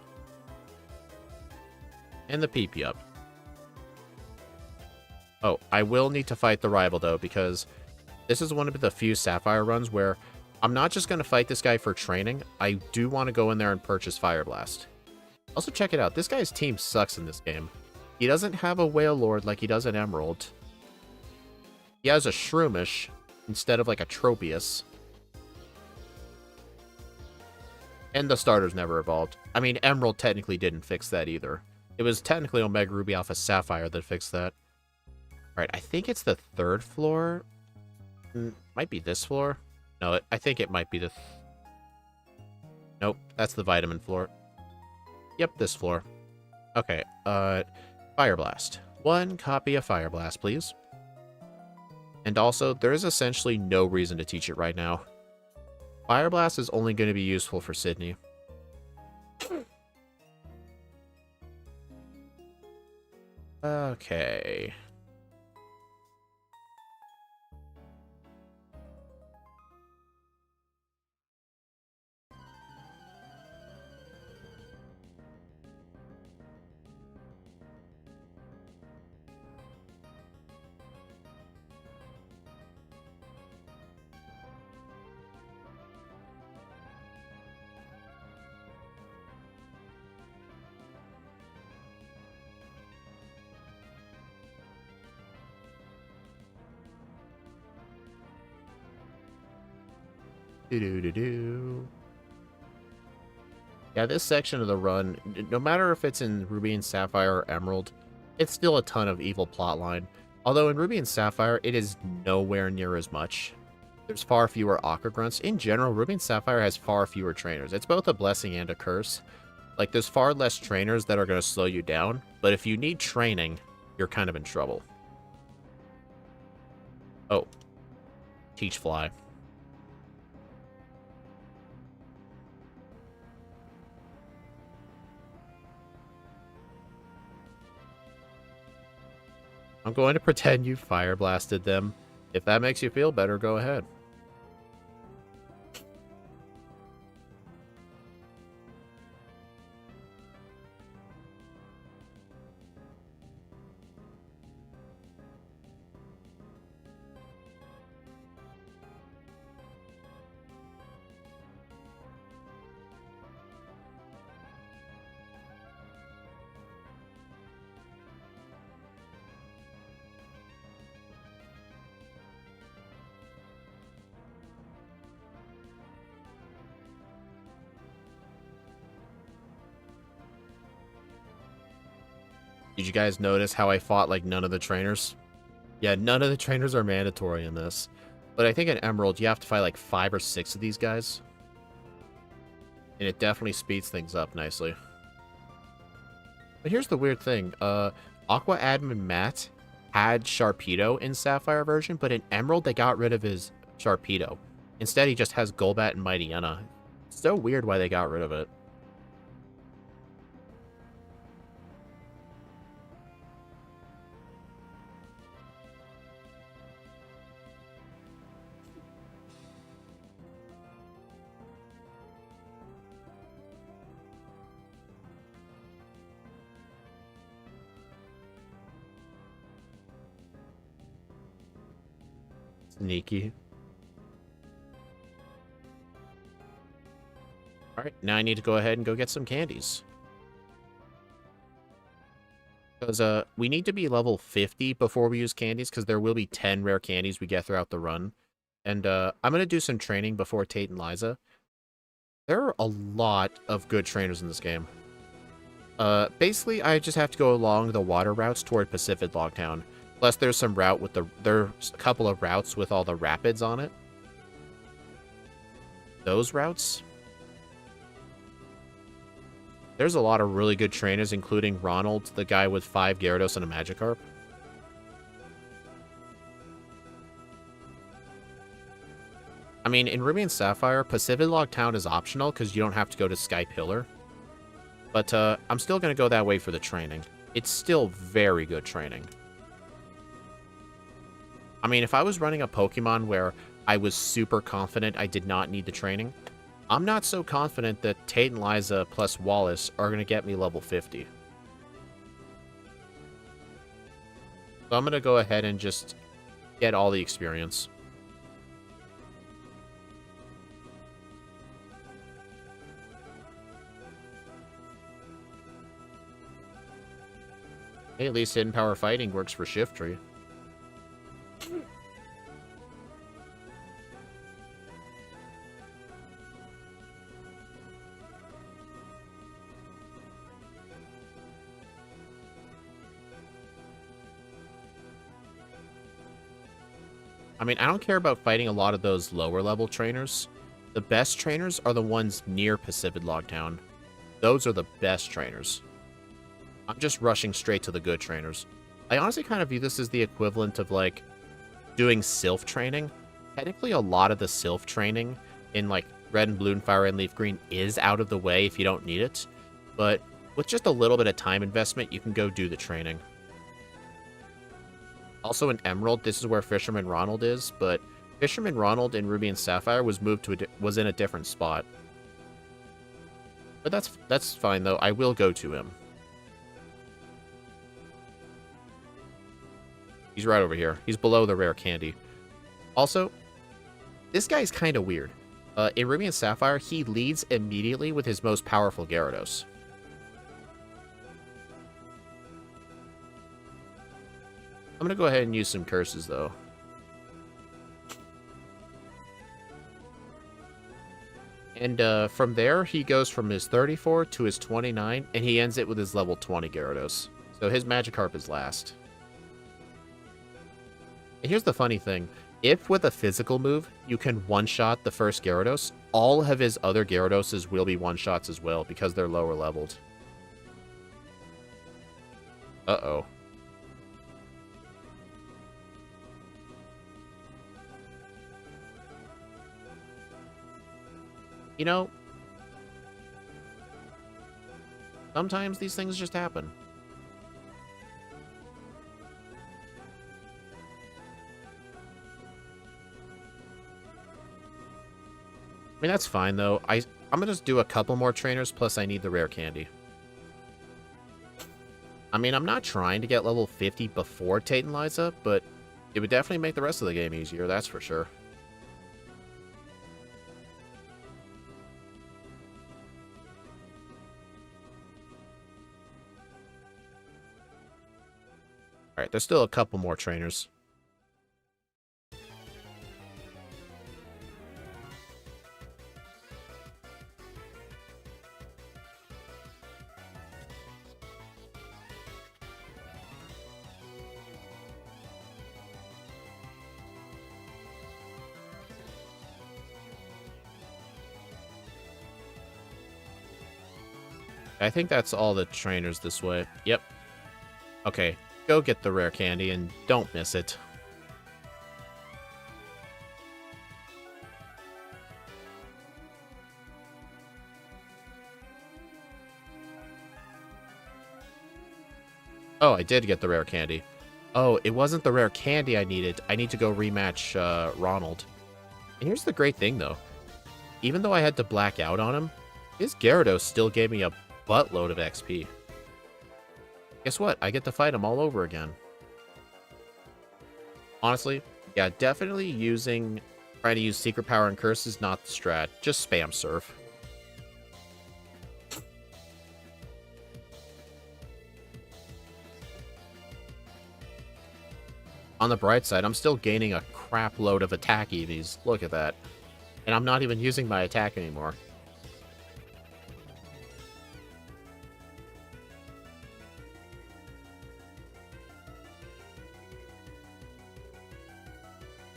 And the PP up. Oh, I will need to fight the rival, though, because this is one of the few Sapphire runs where I'm not just going to fight this guy for training. I do want to go in there and purchase Fire Blast. Also, check it out. This guy's team sucks in this game. He doesn't have a Whale Lord like he does in Emerald. He has a Shroomish instead of like a Tropius. And the starters never evolved. I mean, Emerald technically didn't fix that either. It was technically Omega Ruby Alpha Sapphire that fixed that. Alright, I think it's the third floor. Might be this floor. No, I think it might be the... Nope, that's the vitamin floor. Yep, this floor. Okay, Fire Blast. 1 copy of Fire Blast, please. And also, there is essentially no reason to teach it right now. Fire Blast is only going to be useful for Sydney. Okay. Yeah, this section of the run, no matter if it's in Ruby and Sapphire or Emerald, it's still a ton of evil plotline. Although in Ruby and Sapphire, it is nowhere near as much. There's far fewer Aqua Grunts. In general, Ruby and Sapphire has far fewer trainers. It's both a blessing and a curse. Like, there's far less trainers that are going to slow you down, but if you need training, you're kind of in trouble. Oh. Teach Fly. I'm going to pretend you Fire Blasted them. If that makes you feel better, go ahead. Did you guys notice how I fought like none of the trainers? Yeah, none of the trainers are mandatory in this. But I think in Emerald, you have to fight like 5 or 6 of these guys. And it definitely speeds things up nicely. But here's the weird thing. Aqua Admin Matt had Sharpedo in Sapphire version, but in Emerald, they got rid of his Sharpedo. Instead, he just has Golbat and Mightyena. It's so weird why they got rid of it. Sneaky. Alright, now I need to go ahead and go get some candies. Because we need to be level 50 before we use candies, because there will be 10 rare candies we get throughout the run. And I'm going to do some training before Tate and Liza. There are a lot of good trainers in this game. Basically, I just have to go along the water routes toward Pacific Logtown. Plus, there's some route with there's a couple of routes with all the rapids on it. Those routes. There's a lot of really good trainers, including Ronald, the guy with 5 Gyarados and a Magikarp. I mean, in Ruby and Sapphire, Pacific Logtown is optional because you don't have to go to Sky Pillar. But I'm still going to go that way for the training. It's still very good training. I mean, if I was running a Pokemon where I was super confident I did not need the training, I'm not so confident that Tate and Liza plus Wallace are going to get me level 50. So I'm going to go ahead and just get all the experience. Hey, at least hidden power fighting works for Shiftry. I mean, I don't care about fighting a lot of those lower level trainers. The best trainers are the ones near Pacific Logtown. Those are the best trainers. I'm just rushing straight to the good trainers. I honestly kind of view this as the equivalent of, like, doing Sylph training. Technically, a lot of the Sylph training in, like, Red and Blue and Fire and Leaf Green is out of the way if you don't need it. But with just a little bit of time investment, you can go do the training. Also in Emerald, this is where Fisherman Ronald is, but Fisherman Ronald in Ruby and Sapphire was moved to was in a different spot. But that's fine though. I will go to him. He's right over here. He's below the rare candy. Also, this guy's kind of weird. In Ruby and Sapphire, he leads immediately with his most powerful Gyarados. I'm going to go ahead and use some curses, though. And from there, he goes from his 34 to his 29, and he ends it with his level 20 Gyarados. So his Magikarp is last. And here's the funny thing. If with a physical move, you can one-shot the first Gyarados, all of his other Gyaradoses will be one-shots as well, because they're lower leveled. Uh-oh. You know, sometimes these things just happen. I mean, that's fine, though. I'm going to just do a couple more trainers, plus I need the rare candy. I mean, I'm not trying to get level 50 before Titanize, but it would definitely make the rest of the game easier, that's for sure. Alright, there's still a couple more trainers. I think that's all the trainers this way. Yep. Okay, go get the rare candy and don't miss it. Oh, I did get the rare candy. Oh, it wasn't the rare candy I needed. I need to go rematch Ronald. And here's the great thing, though. Even though I had to black out on him, his Gyarados still gave me a buttload of XP. Guess what? I get to fight him all over again. Honestly, yeah, definitely trying to use Secret Power and Curse is not the strat. Just spam Surf. On the bright side, I'm still gaining a crap load of attack EVs. Look at that. And I'm not even using my attack anymore.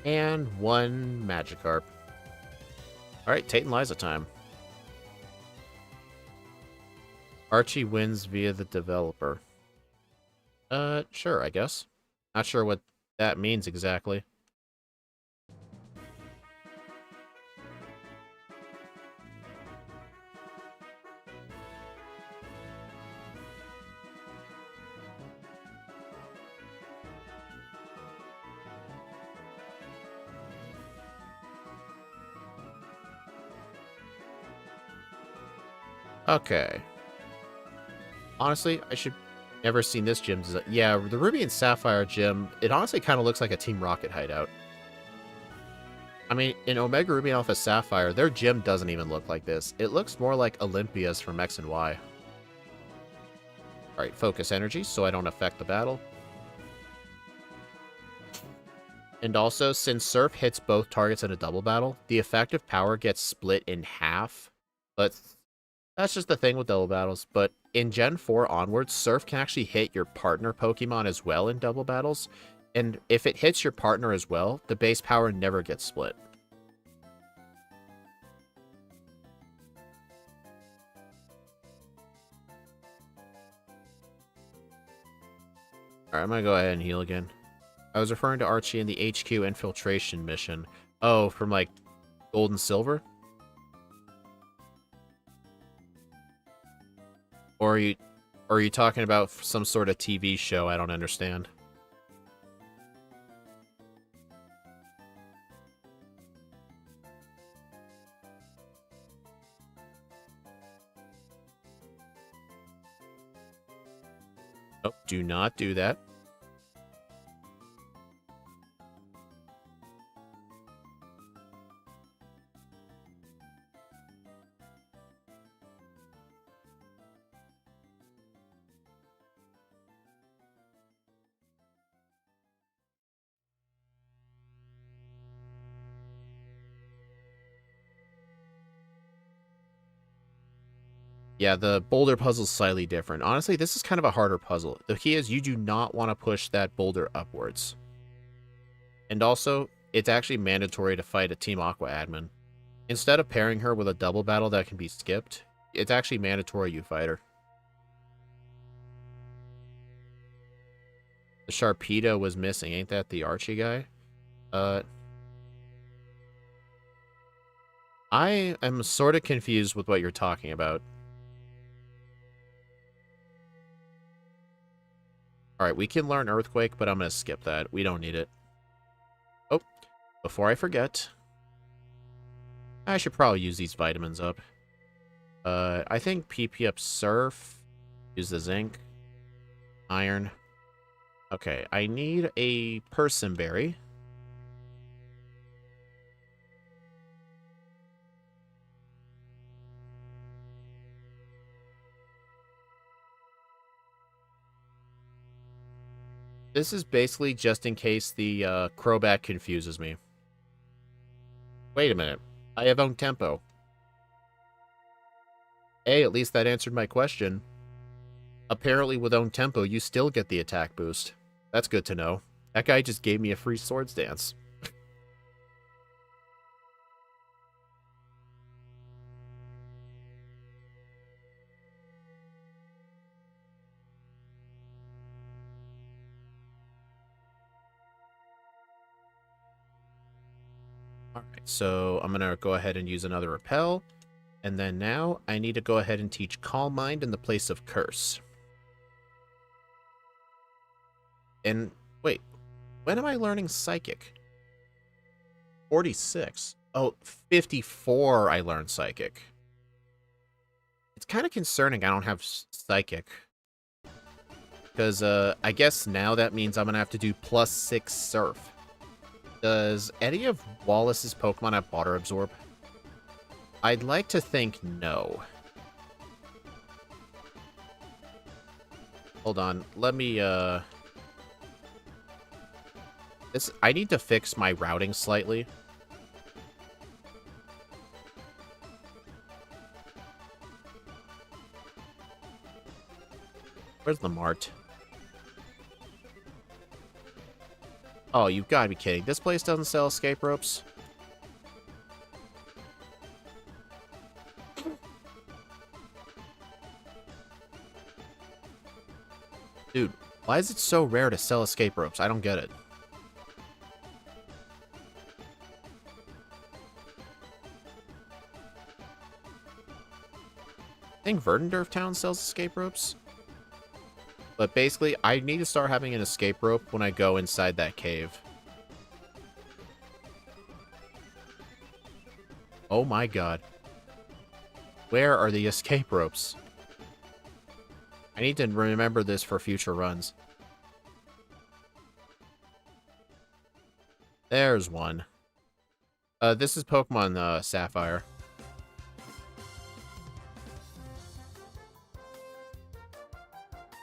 And one Magikarp. Alright, Tate and Liza time. Archie wins via the developer. Sure, I guess. Not sure what that means exactly. Okay. Honestly, I should never seen this gym design. Yeah, the Ruby and Sapphire gym, it honestly kind of looks like a Team Rocket hideout. I mean, in Omega Ruby and Alpha Sapphire, their gym doesn't even look like this. It looks more like Olympia's from X and Y. Alright, focus energy so I don't affect the battle. And also, since Surf hits both targets in a double battle, the effective power gets split in half. But that's just the thing with double battles. But in Gen 4 onwards, Surf can actually hit your partner Pokemon as well in double battles. And if it hits your partner as well, the base power never gets split. Alright, I'm gonna go ahead and heal again. I was referring to Archie in the HQ infiltration mission. Oh, from like Gold and Silver? Or are you talking about some sort of TV show I don't understand? Oh, do not do that. Yeah, the boulder puzzle's slightly different. Honestly, this is kind of a harder puzzle. The key is you do not want to push that boulder upwards. And also, it's actually mandatory to fight a Team Aqua admin. Instead of pairing her with a double battle that can be skipped, it's actually mandatory you fight her. The Sharpedo was missing. Ain't that the Archie guy? I am sort of confused with what you're talking about. Alright, we can learn Earthquake, but I'm going to skip that. We don't need it. Oh, before I forget, I should probably use these vitamins up. I think PP up Surf. Use the zinc. Iron. Okay, I need a Person Berry. This is basically just in case the Crobat confuses me. Wait a minute. I have own tempo. Hey, at least that answered my question. Apparently with own tempo, you still get the attack boost. That's good to know. That guy just gave me a free Swords Dance. Alright, so I'm going to go ahead and use another Repel. And then now, I need to go ahead and teach Calm Mind in the place of Curse. And, wait, when am I learning Psychic? 46. Oh, 54 I learned Psychic. It's kind of concerning I don't have Psychic. Because, I guess now that means I'm going to have to do +6 Surf. Does any of Wallace's Pokemon have Water Absorb? I'd like to think no. Hold on, let me, I need to fix my routing slightly. Where's the Mart? Oh, you've got to be kidding. This place doesn't sell escape ropes? Dude, why is it so rare to sell escape ropes? I don't get it. I think Verdendorf Town sells escape ropes. But basically, I need to start having an escape rope when I go inside that cave. Oh my god. Where are the escape ropes? I need to remember this for future runs. There's one. This is Pokemon Sapphire.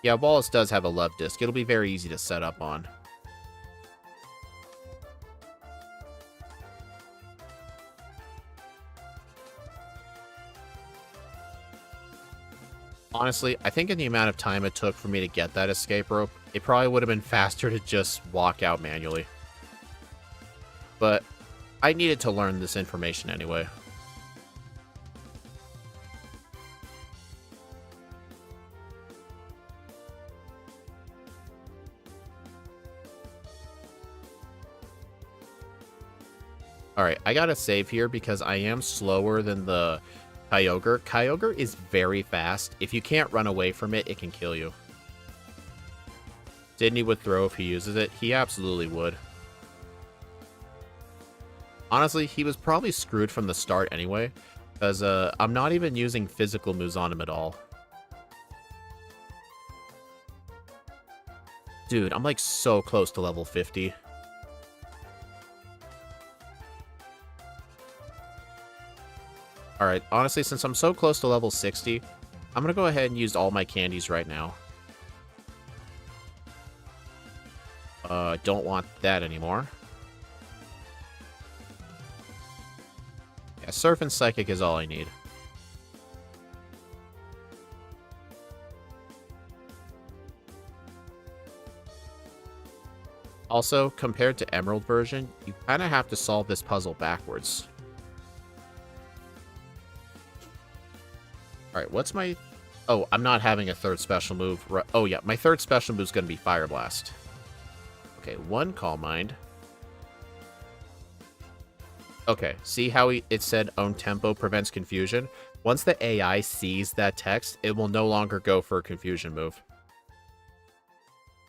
Yeah, Wallace does have a love disc. It'll be very easy to set up on. Honestly, I think in the amount of time it took for me to get that escape rope, it probably would have been faster to just walk out manually. But I needed to learn this information anyway. Alright, I gotta save here because I am slower than the Kyogre. Kyogre is very fast. If you can't run away from it, it can kill you. Sydney would throw if he uses it. He absolutely would. Honestly, he was probably screwed from the start anyway, because I'm not even using physical moves on him at all. Dude, I'm like so close to level 50. Alright, honestly, since I'm so close to level 60, I'm gonna go ahead and use all my candies right now. Don't want that anymore. Yeah, Surf and Psychic is all I need. Also, compared to Emerald version, you kind of have to solve this puzzle backwards. Alright, what's my... Oh, I'm not having a third special move. Oh, yeah, my third special move is going to be Fire Blast. Okay, one Calm Mind. Okay, see how it said Own Tempo prevents confusion? Once the AI sees that text, it will no longer go for a confusion move.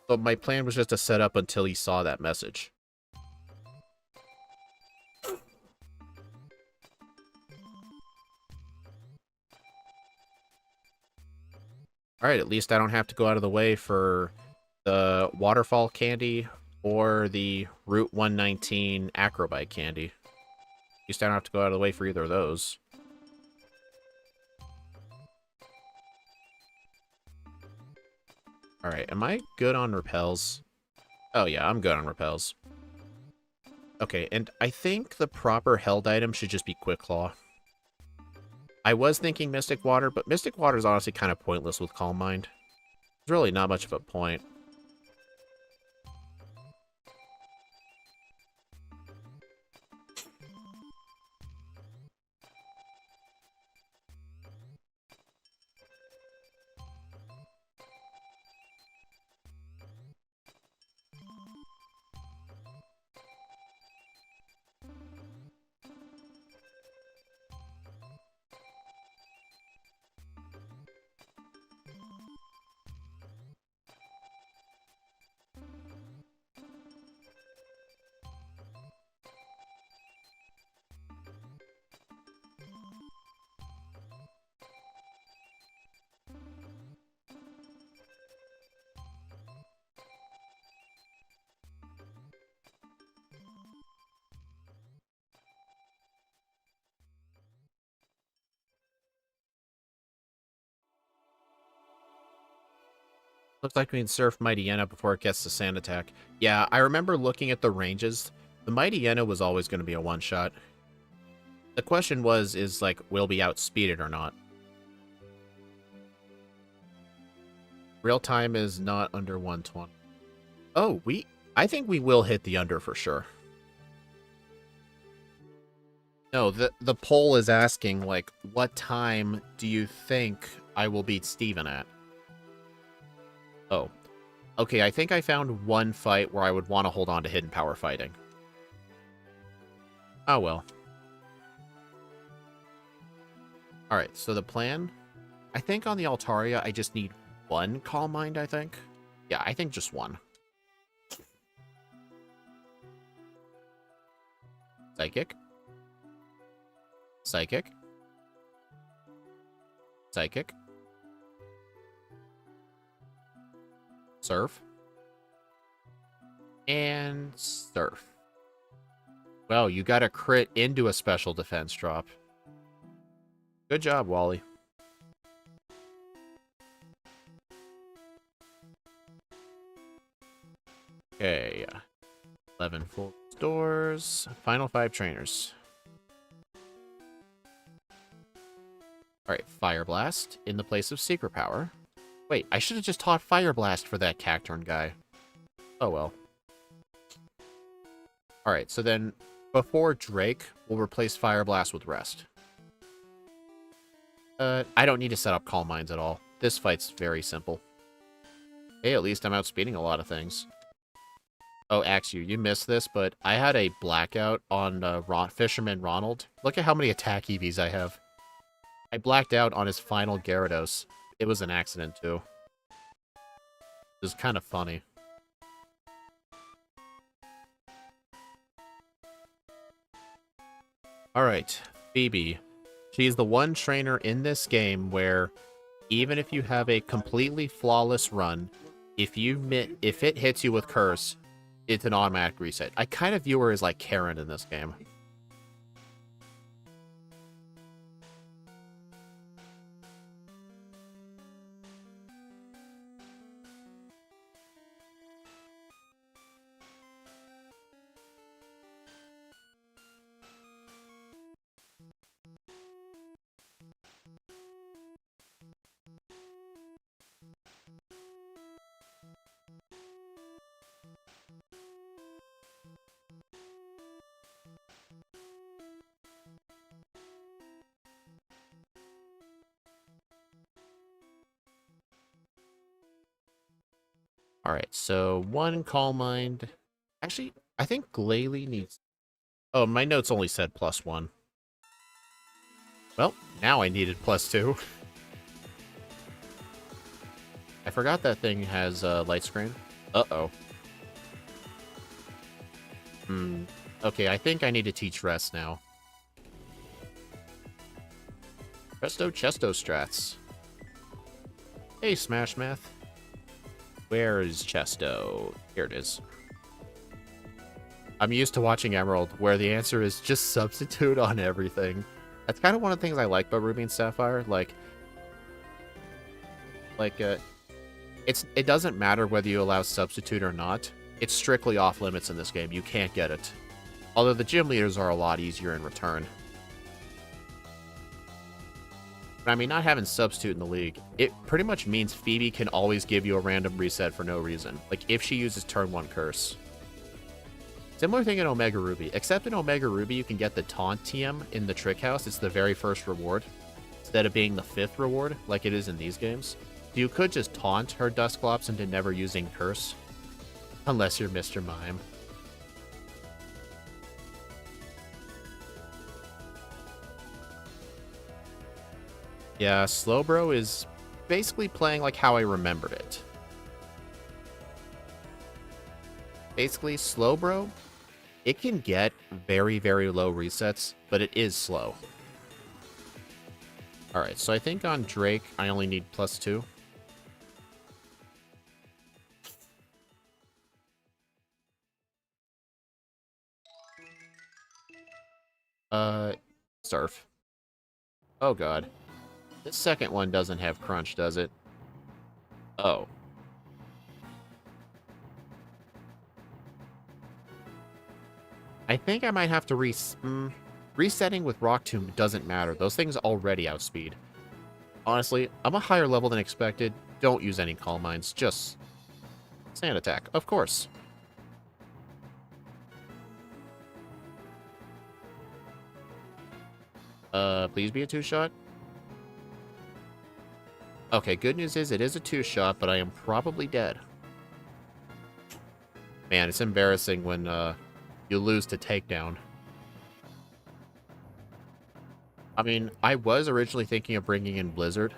But my plan was just to set up until he saw that message. Alright, at least I don't have to go out of the way for the Waterfall candy or the Route 119 Acrobite candy. At least I don't have to go out of the way for either of those. Alright, am I good on repels? Oh yeah, I'm good on repels. Okay, and I think the proper held item should just be Quick Claw. I was thinking Mystic Water, but Mystic Water is honestly kind of pointless with Calm Mind. There's really not much of a point. Looks like we can surf Mightyena before it gets to Sand Attack. Yeah, I remember looking at the ranges. The Mightyena was always going to be a one-shot. The question is like, will we outspeed it or not? Real time is not under 120. Oh, I think we will hit the under for sure. No, the poll is asking, like, what time do you think I will beat Steven at? Oh. Okay, I think I found one fight where I would want to hold on to Hidden Power fighting. Oh, well. Alright, so the plan... I think on the Altaria, I just need one Calm Mind, I think. Yeah, I think just one. Psychic. Psychic. Psychic. Surf. And Surf. Well, you got a crit into a special defense drop. Good job, Wally. trainers. Final 5 trainers. Alright, Fire Blast in the place of Secret Power. Wait, I should have just taught Fire Blast for that Cacturn guy. Oh well. Alright, so then before Drake, we'll replace Fire Blast with Rest. I don't need to set up Calm Minds at all. This fight's very simple. Hey, at least I'm outspeeding a lot of things. Oh, Axew, you missed this, but I had a blackout on Fisherman Ronald. Look at how many attack EVs I have. I blacked out on his final Gyarados. It was an accident, too. It was kind of funny. Alright, Phoebe. She's the one trainer in this game where, even if you have a completely flawless run, if it hits you with Curse, it's an automatic reset. I kind of view her as like Karen in this game. Alright, so one Calm Mind. Actually, I think Glalie needs... Oh, my notes only said +1. Well, now I needed +2. I forgot that thing has light screen. Uh-oh. Okay, I think I need to teach Rest now. Chesto strats. Hey, Smash Math. Where is Chesto? Here it is. I'm used to watching Emerald, where the answer is just substitute on everything. That's kind of one of the things I like about Ruby and Sapphire. It doesn't matter whether you allow substitute or not. It's strictly off limits in this game. You can't get it. Although the gym leaders are a lot easier in return. But I mean, not having substitute in the league, it pretty much means Phoebe can always give you a random reset for no reason. Like, if she uses turn 1 Curse. Similar thing in Omega Ruby, except in Omega Ruby you can get the Taunt TM in the Trick House. It's the very first reward, instead of being the 5th reward, like it is in these games. You could just taunt her Dusclops into never using Curse. Unless you're Mr. Mime. Yeah, Slowbro is basically playing like how I remembered it. Basically, Slowbro, it can get very, very low resets, but it is slow. Alright, so I think on Drake, I only need +2. Surf. Oh god. This second one doesn't have crunch, does it? Oh. I think I might have to resetting with Rock Tomb doesn't matter. Those things already outspeed. Honestly, I'm a higher level than expected. Don't use any Calm Minds. Just Sand Attack, of course. Please be a 2-shot. Okay, good news is it is a 2-shot, but I am probably dead. Man, it's embarrassing when, you lose to Takedown. I mean, I was originally thinking of bringing in Blizzard.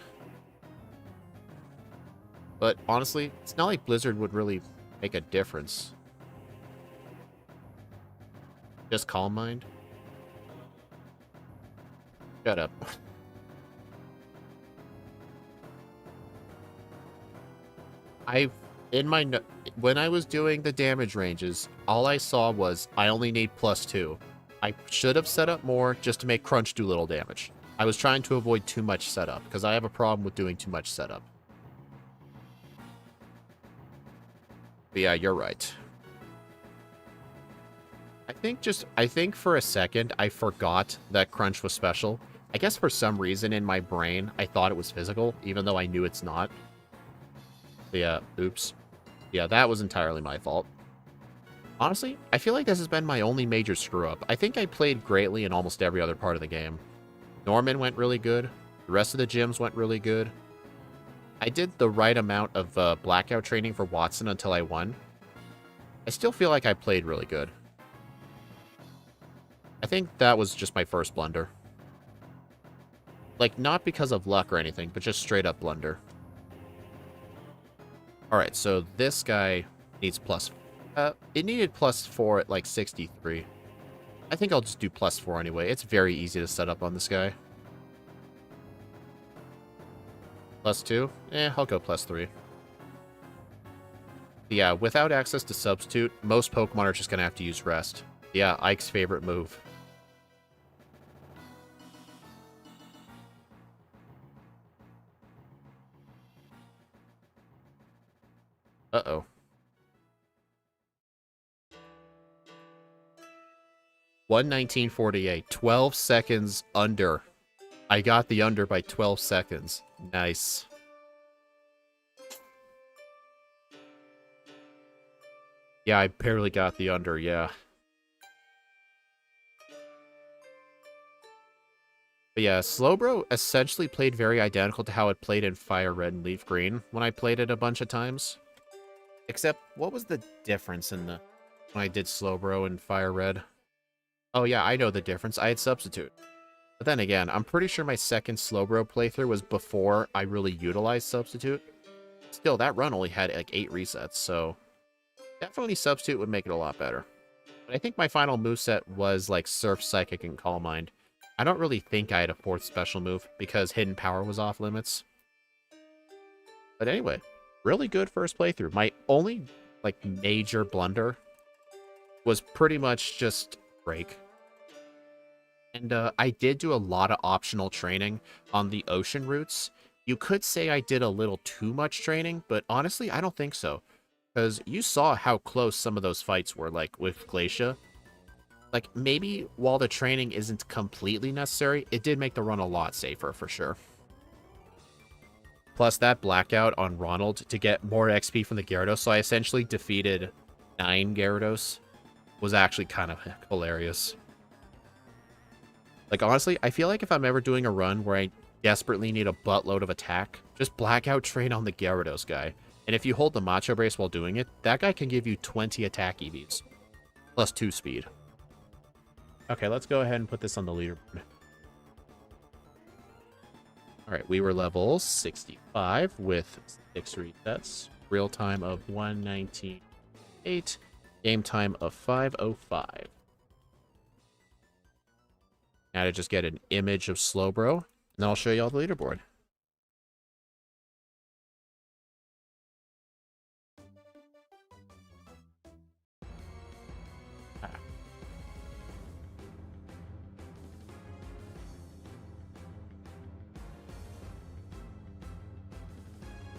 But honestly, it's not like Blizzard would really make a difference. Just Calm Mind. Shut up. When I was doing the damage ranges, all I saw was I only need +2. I should have set up more just to make Crunch do little damage. I was trying to avoid too much setup, because I have a problem with doing too much setup. But yeah, you're right. I I think for a second I forgot that Crunch was special. I guess for some reason in my brain I thought it was physical, even though I knew it's not. Yeah, oops. Yeah, that was entirely my fault. Honestly, I feel like this has been my only major screw-up. I think I played greatly in almost every other part of the game. Norman went really good. The rest of the gyms went really good. I did the right amount of blackout training for Watson until I won. I still feel like I played really good. I think that was just my first blunder. Like, not because of luck or anything, but just straight up blunder. Alright, so this guy needs plus... it needed +4 at, like, 63. I think I'll just do +4 anyway. It's very easy to set up on this guy. +2? I'll go +3. Yeah, without access to Substitute, most Pokemon are just gonna have to use Rest. Yeah, Ike's favorite move. Uh-oh. 1:19:48. 12 seconds under. I got the under by 12 seconds. Nice. Yeah, I barely got the under, yeah. But yeah, Slowbro essentially played very identical to how it played in Fire Red and Leaf Green when I played it a bunch of times. Except, what was the difference in the... when I did Slowbro in Fire Red? Oh yeah, I know the difference. I had Substitute. But then again, I'm pretty sure my second Slowbro playthrough was before I really utilized Substitute. Still, that run only had like 8 resets, so... definitely Substitute would make it a lot better. But I think my final moveset was like Surf, Psychic, and Calm Mind. I don't really think I had a 4th special move because Hidden Power was off limits. But anyway, really good first playthrough. My only like major blunder was pretty much just Break. And I did do a lot of optional training on the ocean routes. You could say I did a little too much training, but honestly, I don't think so. Because you saw how close some of those fights were, like, with Glacia. Like, maybe while the training isn't completely necessary, it did make the run a lot safer, for sure. Plus, that blackout on Ronald to get more XP from the Gyarados, so I essentially defeated 9 Gyarados, was actually kind of hilarious. Like, honestly, I feel like if I'm ever doing a run where I desperately need a buttload of attack, just blackout train on the Gyarados guy. And if you hold the Macho Brace while doing it, that guy can give you 20 attack EVs. Plus 2 speed. Okay, let's go ahead and put this on the leaderboard. Alright, we were level 65 with 6 resets. Real time of 1:19:08. Game time of 5:05. Now to just get an image of Slowbro, and then I'll show you all the leaderboard.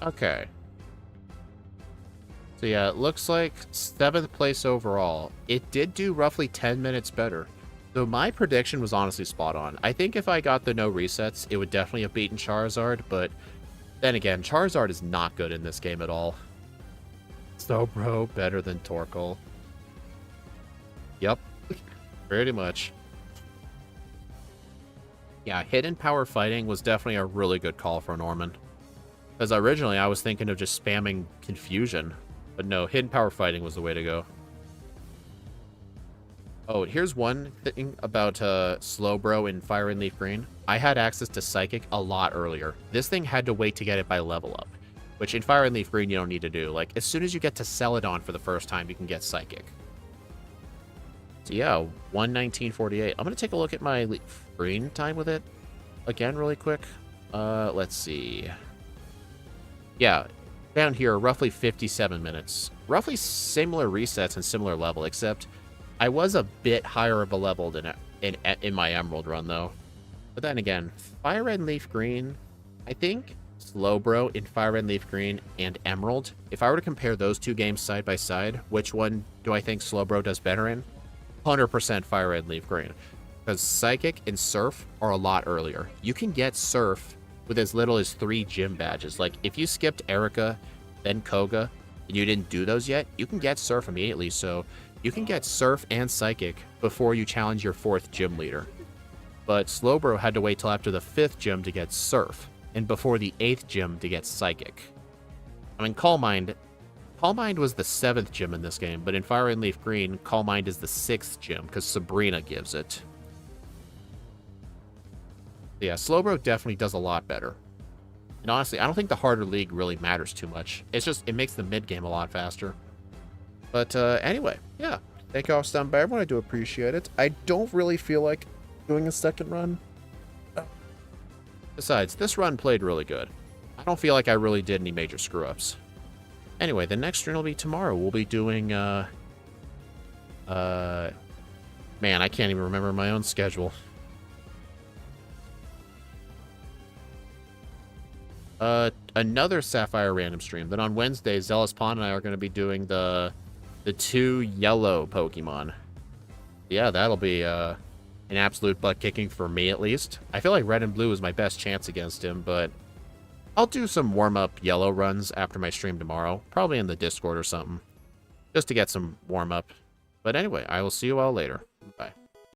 Okay. So yeah, it looks like 7th place overall. It did do roughly 10 minutes better. So my prediction was honestly spot on. I think if I got the no resets, it would definitely have beaten Charizard, but then again, Charizard is not good in this game at all. Slowbro better than Torkoal. Yep, pretty much. Yeah, Hidden Power fighting was definitely a really good call for Norman. Because originally I was thinking of just spamming Confusion, but no, Hidden Power fighting was the way to go. Oh, here's one thing about Slowbro in Fire and Leaf Green. I had access to Psychic a lot earlier. This thing had to wait to get it by level up, which in Fire and Leaf Green you don't need to do. Like, as soon as you get to Celadon for the first time, you can get Psychic. So yeah, 1:19:48. I'm going to take a look at my Leaf Green time with it again really quick. Let's see. Yeah, down here, roughly 57 minutes. Roughly similar resets and similar level, except I was a bit higher of a level than in my Emerald run, though. But then again, Fire Red and Leaf Green, I think Slowbro in Fire Red and Leaf Green and Emerald, if I were to compare those two games side by side, which one do I think Slowbro does better in? 100% Fire Red, Leaf Green. Because Psychic and Surf are a lot earlier. You can get Surf with as little as 3 gym badges. Like, if you skipped Erica, then Koga, and you didn't do those yet, you can get Surf immediately. So you can get Surf and Psychic before you challenge your 4th gym leader. But Slowbro had to wait till after the 5th gym to get Surf, and before the 8th gym to get Psychic. I mean, Calm Mind was the 7th gym in this game, but in Fire and Leaf Green, Calm Mind is the 6th gym, because Sabrina gives it. Yeah, Slowbro definitely does a lot better. And honestly, I don't think the harder league really matters too much. It's just, it makes the mid-game a lot faster. But anyway, yeah. Thank you all for stopping by, everyone. I do appreciate it. I don't really feel like doing a second run. Besides, this run played really good. I don't feel like I really did any major screw-ups. Anyway, the next stream will be tomorrow. We'll be doing, man, I can't even remember my own schedule. Another Sapphire random stream. Then on Wednesday, Zealous Pawn and I are going to be doing the 2 yellow Pokemon. Yeah, that'll be, an absolute butt-kicking for me, at least. I feel like Red and Blue is my best chance against him, but I'll do some warm-up yellow runs after my stream tomorrow. Probably in the Discord or something. Just to get some warm-up. But anyway, I will see you all later. Bye.